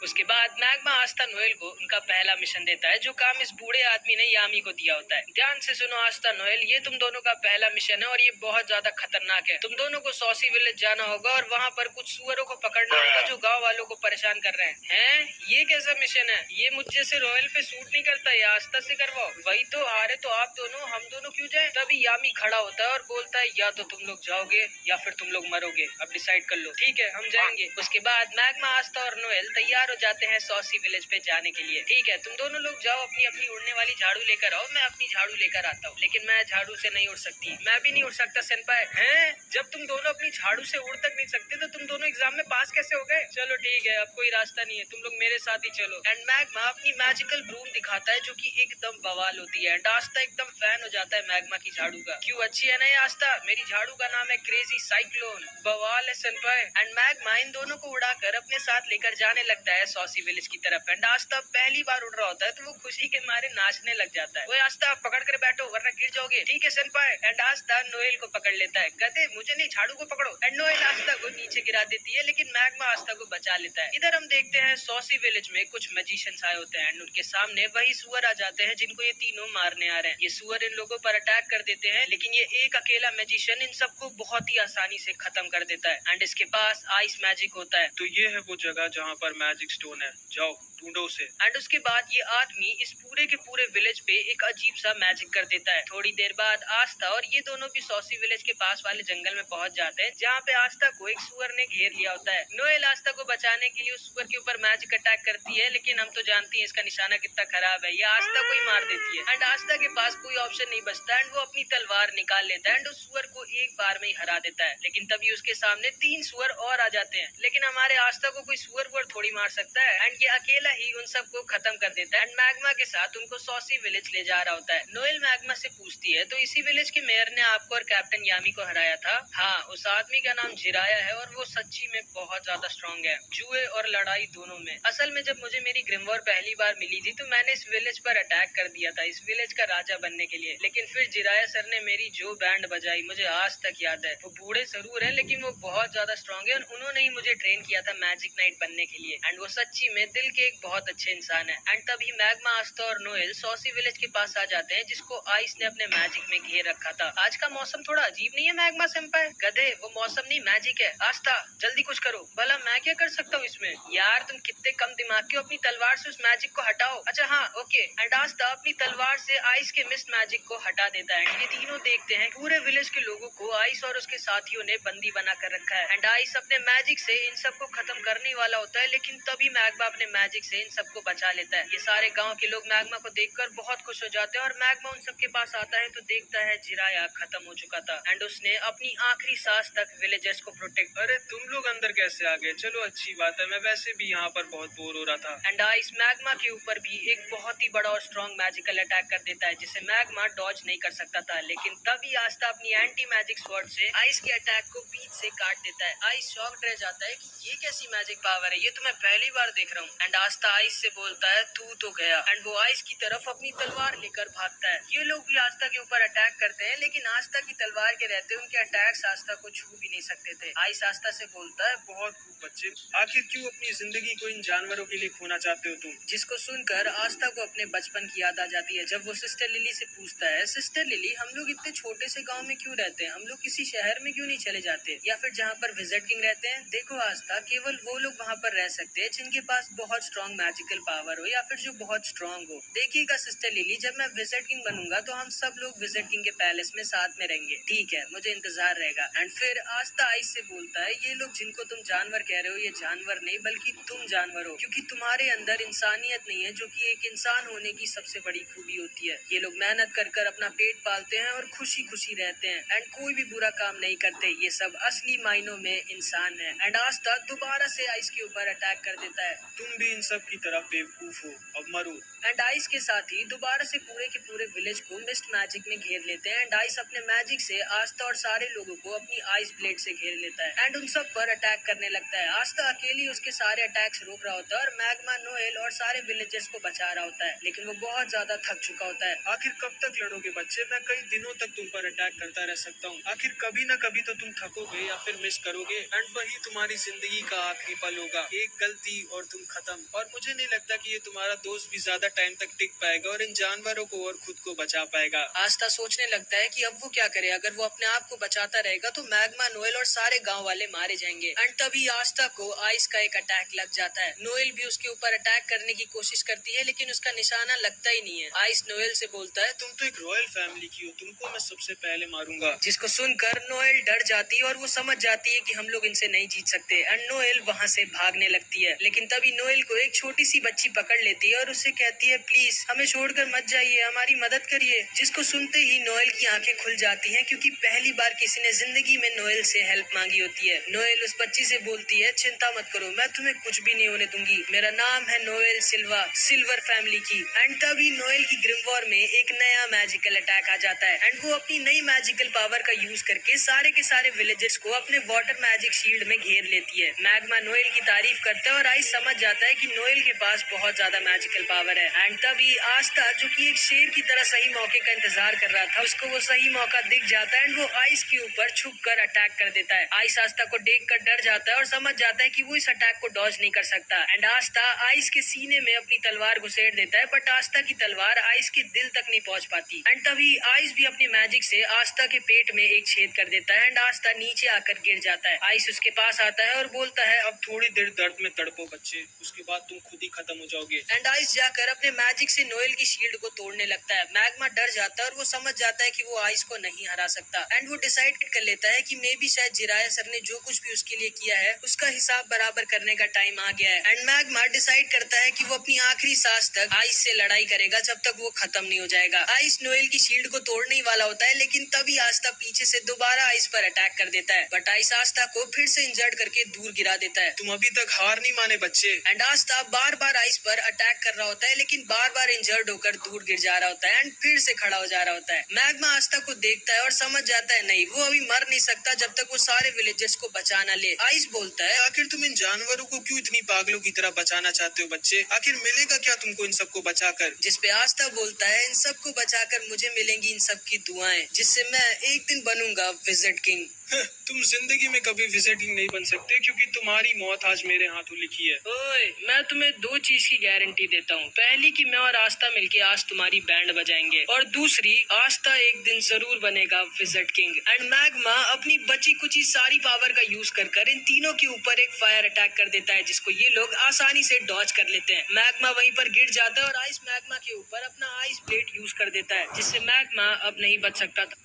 उसके बाद मैग्मा आस्था नोएल को उनका पहला मिशन देता है, जो काम इस बूढ़े आदमी ने यामी को दिया होता है। ध्यान से सुनो आस्था नोएल, ये तुम दोनों का पहला मिशन है और ये बहुत ज्यादा खतरनाक है। तुम दोनों को सॉसी विलेज जाना होगा और वहाँ पर कुछ सुअरों को पकड़ना होगा जो गाँव वालों को परेशान कर रहे हैं। ये कैसा मिशन है? ये मुझे से रॉयल पे सूट नहीं करता, ये आस्था से करवाओ। वही तो, हारे तो आप दोनों, हम दोनों क्यों जाए? तभी यामी खड़ा होता है और बोलता है, या तो तुम लोग जाओगे या फिर तुम लोग मरोगे, अब डिसाइड कर लो। ठीक है, हम जाएंगे। उसके बाद मैग्मा आस्था और नोएल तैयार हो जाते हैं सॉसी विलेज पे जाने के लिए। ठीक है, तुम दोनों लोग जाओ, अपनी अपनी उड़ने वाली झाड़ू लेकर आओ। मैं अपनी झाड़ू लेकर आता हूँ, लेकिन मैं झाड़ू से नहीं उड़ सकती। मैं भी नहीं उड़ सकता सेनपाई। हैं? जब तुम दोनों अपनी झाड़ू से उड़ तक नहीं सकते तो तुम दोनों एग्जाम में पास कैसे हो गए? चलो ठीक है, अब कोई रास्ता नहीं है, तुम लोग मेरे साथ ही चलो। एंड मैग्मा अपनी मैजिकल ब्रूम दिखाता है जो कि एकदम बवाल होती है। आस्था एकदम फैन हो जाता है मैग्मा की झाड़ू का। क्यों, अच्छी है ना ये आस्था? मेरी झाड़ू का नाम है क्रेजी साइक्लोन। बवाल है सेनपाई। एंड मैग्मा इन दोनों को उड़ाकर अपने साथ लेकर जाने लगता है सॉसी विलेज की तरफ। एंड आस्था पहली बार उड़ रहा होता है तो वो खुशी के मारे नाचने लग जाता है। वो आस्था पकड़ कर बैठो वरना गिर जाओगे। ठीक है सेनपाई। एंड आस्था नोएल को पकड़ लेता है। कहते मुझे नहीं, झाड़ू को पकड़ो। एंड नोएल आस्था को नीचे गिरा देती है, लेकिन मैग्मा आस्था को बचा लेता है। इधर हम देखते हैं सॉसी विलेज में कुछ मैजिशियंस आए होते हैं एंड उनके सामने वही सुअर आ जाते हैं जिनको ये तीनों मारने आ रहे हैं। ये सुअर इन लोगों पर अटैक कर देते हैं, लेकिन ये एक अकेला मैजिशियन इन सबको बहुत ही आसानी से खत्म कर देता है। एंड इसके पास आइस मैजिक होता है। तो ये है वो जगह जहाँ पर मैजिक स्टोन है, जाओ ढूंढो उसे। एंड उसके बाद ये आदमी इस पूरे के पूरे विलेज पे एक अजीब सा मैजिक कर देता है। थोड़ी देर बाद आस्था और ये दोनों भी सॉसी विलेज के पास वाले जंगल में पहुंच जाते हैं, जहाँ पे आस्था को एक सुअर ने घेर लिया होता है। नोएल आस्था को बचाने के लिए उस सुअर के ऊपर मैजिक अटैक करती है, लेकिन हम तो जानती हैं इसका निशाना कितना खराब है, ये आस्था को ही मार देती है। एंड आस्था के पास कोई ऑप्शन नहीं बचता एंड वो अपनी तलवार निकाल लेता है एंड उस सुअर को एक बार में ही हरा देता है। लेकिन तभी उसके सामने 3 सुअर और आ जाते हैं, लेकिन हमारे आस्था को कोई सुअर वुअर थोड़ी मार सकता है एंड ये अकेला ही उन सबको खत्म कर देता है एंड मैग्मा के साथ उनको सॉसी विलेज ले जा रहा होता है। नोएल मैग्मा से पूछती है, तो इसी विलेज के मेयर ने आपको और कैप्टन यामी को हराया था? हाँ, उस आदमी का नाम जिराया है और वो सच्ची में बहुत ज्यादा स्ट्रॉन्ग है, जुए और लड़ाई दोनों में। असल में जब मुझे मेरी ग्रिमवॉर पहली बार मिली थी तो मैंने इस विलेज पर अटैक कर दिया था, इस विलेज का राजा बनने के लिए। लेकिन फिर जिराया सर ने मेरी जो बैंड बजाई मुझे आज तक याद है। वो बूढ़े जरूर है लेकिन वो बहुत ज्यादा स्ट्रॉन्ग है और उन्होंने ही मुझे ट्रेन किया था मैजिक नाइट बनने के लिए एंड वो सच्ची में दिल के एक बहुत अच्छे इंसान है। एंड तभी मैग्मा, आस्था और नोएल सॉसी विलेज के पास आ जाते हैं जिसको आइस ने अपने मैजिक में घेर रखा था। आज का मौसम थोड़ा अजीब नहीं है मैग्मा सेंपाई? गधे, वो मौसम नहीं मैजिक है। आस्था जल्दी कुछ करो। भला मैं क्या कर सकता सकता हूँ इसमें। यार तुम कितने कम दिमाग के हो, अपनी तलवार से उस मैजिक को हटाओ। अच्छा हाँ ओके। एंड आस्था अपनी तलवार से आइस के मिस्ट मैजिक को हटा देता है। ये तीनों देखते हैं पूरे विलेज के लोगों को आइस और उसके साथियों ने बंदी बना कर रखा है। एंड आइस अपने मैजिक से इन सबको खत्म करने वाला होता है, लेकिन तभी मैग्मा अपने मैजिक से इन सबको बचा लेता है। ये सारे गाँव के लोग मैग्मा को देखकर बहुत खुश हो जाते हैं और मैग्मा उन सबके पास आता है तो देखता है जिराया खत्म हो चुका था एंड उसने अपनी आखिरी सांस तक विलेजर्स को प्रोटेक्ट। अरे तुम लोग अंदर कैसे आ गए? चलो अच्छी बात है, मैं वैसे भी यहाँ पर बहुत बोर हो रहा था। एंड आइस मैग्मा के ऊपर भी एक बहुत ही बड़ा और स्ट्रॉन्ग मैजिकल अटैक कर देता है जिसे मैग्मा डॉज नहीं कर सकता था, लेकिन तभी आस्था अपनी एंटी मैजिक स्वॉर्ड से आइस के अटैक को बीच से काट देता है। आइस शॉक्ड रह जाता है कि ये कैसी मैजिक पावर है, ये तो मैं पहली बार देख रहा हूँ। एंड आस्था आइस से बोलता है तू तो गया एंड वो आइस की तरफ अपनी तलवार लेकर भागता है। ये लोग भी आस्था के ऊपर अटैक करते हैं, लेकिन आस्था की तलवार के रहते उनके अटैक्स आस्था को छू भी नहीं सकते थे। आइस आस्था से बोलता है बहुत खूब बच्चे, आखिर क्यों अपनी जिंदगी को इन जानवरों के लिए खोना चाहते हो तुम? जिसको सुनकर आस्था को अपने बचपन की याद आ जाती है जब वो सिस्टर लिली से पूछता है, सिस्टर लिली हम लोग इतने छोटे से गांव में क्यों रहते हैं, हम लोग किसी शहर में क्यों नहीं चले जाते या फिर जहाँ पर विजिट किंग रहते हैं। देखो आस्था, केवल वो लोग वहाँ पर रह सकते हैं जिनके पास बहुत स्ट्रॉन्ग मैजिकल पावर हो या फिर जो बहुत स्ट्रॉन्ग हो। देखिएगा सिस्टर लिली, जब मैं विजिट किंग बनूंगा तो हम सब लोग विजिट किंग के पैलेस में साथ में रहेंगे, ठीक है, मुझे इंतजार रहेगा। एंड फिर आस्था आइस से बोलता है, ये लोग जिनको तुम जानवर कह रहे हो ये जानवर नहीं बल्कि तुम जानवर हो, क्योंकि तुम्हारे अंदर इंसानियत नहीं है जो कि एक इंसान होने की सबसे बड़ी खूबी होती है। ये लोग मेहनत कर कर अपना पेट पालते हैं और खुशी खुशी रहते हैं एंड कोई भी बुरा काम नहीं करते। ये सब असली मायनों में इंसान है। एंड आस्था दोबारा से आइस के ऊपर अटैक कर देता है। तुम भी इन सब की तरह बेवकूफ हो, अब मरो। एंड आइस के साथ ही दोबारा से पूरे के पूरे विलेज को मिस्ट मैजिक में घेर लेते हैं। एंड आइस अपने मैजिक से आस्था और सारे लोगों को अपनी आइस ब्लेड से घेर लेता है एंड उन सब पर अटैक करने लगता है। आस्था अकेली उसके सारे अटैक्स रोक रहा होता है और मैग्मा नोएल और सारे विलेजर्स को बचा रहा होता है, लेकिन वो बहुत ज्यादा थक चुका होता है। आखिर कब तक लड़ोगे बच्चे? मैं कई दिनों तक तुम पर अटैक करता रह सकता हूँ। आखिर कभी न कभी तो तुम थकोगे या फिर मिस करोगे एंड वही तुम्हारी जिंदगी का आखिरी पल होगा। एक गलती और तुम खत्म। और मुझे नहीं लगता कि ये तुम्हारा दोस्त भी ज्यादा टाइम तक टिक पाएगा और इन जानवरों को और खुद को बचा पाएगा। आस्था सोचने लगता है कि अब वो क्या करे, अगर वो अपने आप को बचाता रहेगा तो मैग्मा नोएल और सारे गांव वाले मारे जाएंगे। एंड तभी आस्था को आइस का एक अटैक लग जाता है। नोएल भी उसके ऊपर अटैक करने की कोशिश करती है, लेकिन उसका निशाना लगता ही नहीं है। आइस नोएल से बोलता है, तुम तो एक रॉयल फैमिली की हो, तुमको मैं सबसे पहले मारूंगा। जिसको सुनकर नोएल डर जाती है और वो समझ जाती है कि हम लोग इनसे नहीं जीत सकते। एंड नोएल वहाँ से भागने लगती है, लेकिन तभी नोएल को एक छोटी सी बच्ची पकड़ लेती है और उससे कहती है, प्लीज हमें छोड़कर मत जाइए, हमारी मदद करिए। जिसको सुनते ही नोएल की आंखें खुल जाती हैं, क्योंकि पहली बार किसी ने जिंदगी में नोएल से हेल्प मांगी होती है। नोएल उस बच्ची से बोलती है, चिंता मत करो, मैं तुम्हें कुछ भी नहीं होने दूंगी, मेरा नाम है नोएल सिल्वा, सिल्वर फैमिली की। एंड तभी नोएल की ग्रिमवॉर में एक नया मैजिकल अटैक आ जाता है एंड वो अपनी नई मैजिकल पावर का यूज करके सारे के सारे विलेजर्स को अपने वाटर मैजिक शील्ड में घेर लेती है। मैग्मा नोएल की तारीफ करता है और आइस समझ जाता है कि नोएल के पास बहुत ज्यादा मैजिकल पावर है। एंड तभी आस्था, जो कि एक शेर की तरह सही मौके का इंतजार कर रहा था, उसको वो सही मौका दिख जाता है एंड वो आइस के ऊपर छुप कर अटैक कर देता है। आइस आस्था को देख कर डर जाता है और समझ जाता है कि वो इस अटैक को डॉज नहीं कर सकता। एंड आस्था आइस के सीने में अपनी तलवार घुसेड़ देता है, बट आस्था की तलवार आइस के दिल तक नहीं पहुंच पाती। एंड तभी आइस भी अपनी मैजिक से आस्था के पेट में एक छेद कर देता है एंड आस्था नीचे आकर गिर जाता है। आइस उसके पास आता है और बोलता है, अब थोड़ी देर दर्द में तड़पो बच्चे, उसके बाद तुम खुद ही खत्म हो जाओगे। एंड आइस जाकर अपने मैजिक से नोएल की शील्ड को तोड़ने लगता है। मैग्मा डर जाता है और वो समझ जाता है कि वो आइस को नहीं हरा सकता एंड वो डिसाइड कर लेता है कि मे बी शायद जिराया सर ने जो कुछ भी उसके लिए किया है उसका हिसाब बराबर करने का टाइम आ गया है। एंड मैग्मा डिसाइड करता है कि वो अपनी आखिरी सांस तक आइस से लड़ाई करेगा जब तक वो खत्म नहीं हो जाएगा। आइस नोएल की शील्ड को तोड़ने ही वाला होता है, लेकिन तभी आस्था पीछे से दोबारा आइस पर अटैक कर देता है, बट आइस आस्था को फिर से इंजर्ड करके दूर गिरा देता है। तुम अभी तक हार नहीं माने बच्चे। And Aastha bar bar ice पर अटैक कर रहा होता है, लेकिन बार बार इंजर्ड होकर दूर गिर जा रहा होता है एंड फिर से खड़ा हो जा रहा होता है। मैग्मा आस्था को देखता है और समझ जाता है नहीं, वो अभी मर नहीं सकता जब तक वो सारे विलेजर्स को बचा ना ले। आइस बोलता है, आखिर तुम इन जानवरों को क्यों इतनी पागलों की तरह बचाना चाहते हो बच्चे? आखिर मिलेगा क्या तुमको इन सबको बचाकर? जिसपे आस्था बोलता है, इन सबको बचाकर मुझे मिलेंगी इन सब की दुआएं, जिससे मैं एक दिन बनूंगा विजिट किंग। तुम जिंदगी में कभी विजिटिंग नहीं बन सकते क्योंकि तुम्हारी मौत आज मेरे हाथों लिखी है। ओए, मैं तुम्हें दो चीज की गारंटी देता हूँ। पहली कि मैं और आस्था मिलके आज तुम्हारी बैंड बजाएंगे, और दूसरी, आस्था एक दिन जरूर बनेगा विजिट किंग। एंड मैग्मा अपनी बची कुची सारी पावर का यूज कर इन तीनों के ऊपर एक फायर अटैक कर देता है, जिसको ये लोग आसानी से डॉज कर लेते हैं। मैग्मा वहीं पर गिर जाता है और आइस मैग्मा के ऊपर अपना आइस प्लेट यूज कर देता है, जिससे मैग्मा अब नहीं बच सकता था।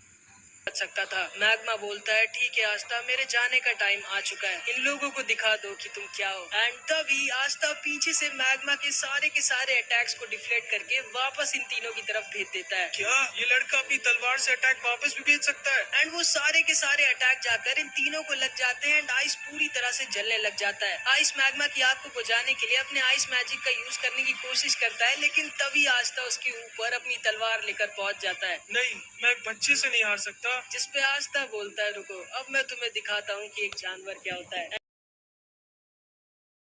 मैग्मा बोलता है, ठीक है आस्था, मेरे जाने का टाइम आ चुका है, इन लोगों को दिखा दो कि तुम क्या हो। एंड तभी आस्था पीछे से मैग्मा के सारे अटैक्स को डिफ्लेक्ट करके वापस इन तीनों की तरफ भेज देता है। क्या ये लड़का अपनी तलवार से अटैक वापस भी भेज सकता है? एंड वो सारे के सारे अटैक जाकर इन तीनों को लग जाते हैं एंड आइस पूरी तरह से जलने लग जाता है। आइस मैग्मा की आग को बुझाने के लिए अपने आइस मैजिक का यूज करने की कोशिश करता है, लेकिन तभी आस्था उसके ऊपर अपनी तलवार लेकर पहुंच जाता है। नहीं, मैं एक बच्चे से नहीं हार सकता। जिसपे आस्था बोलता है, रुको, अब मैं तुम्हें दिखाता हूँ कि एक जानवर क्या होता है।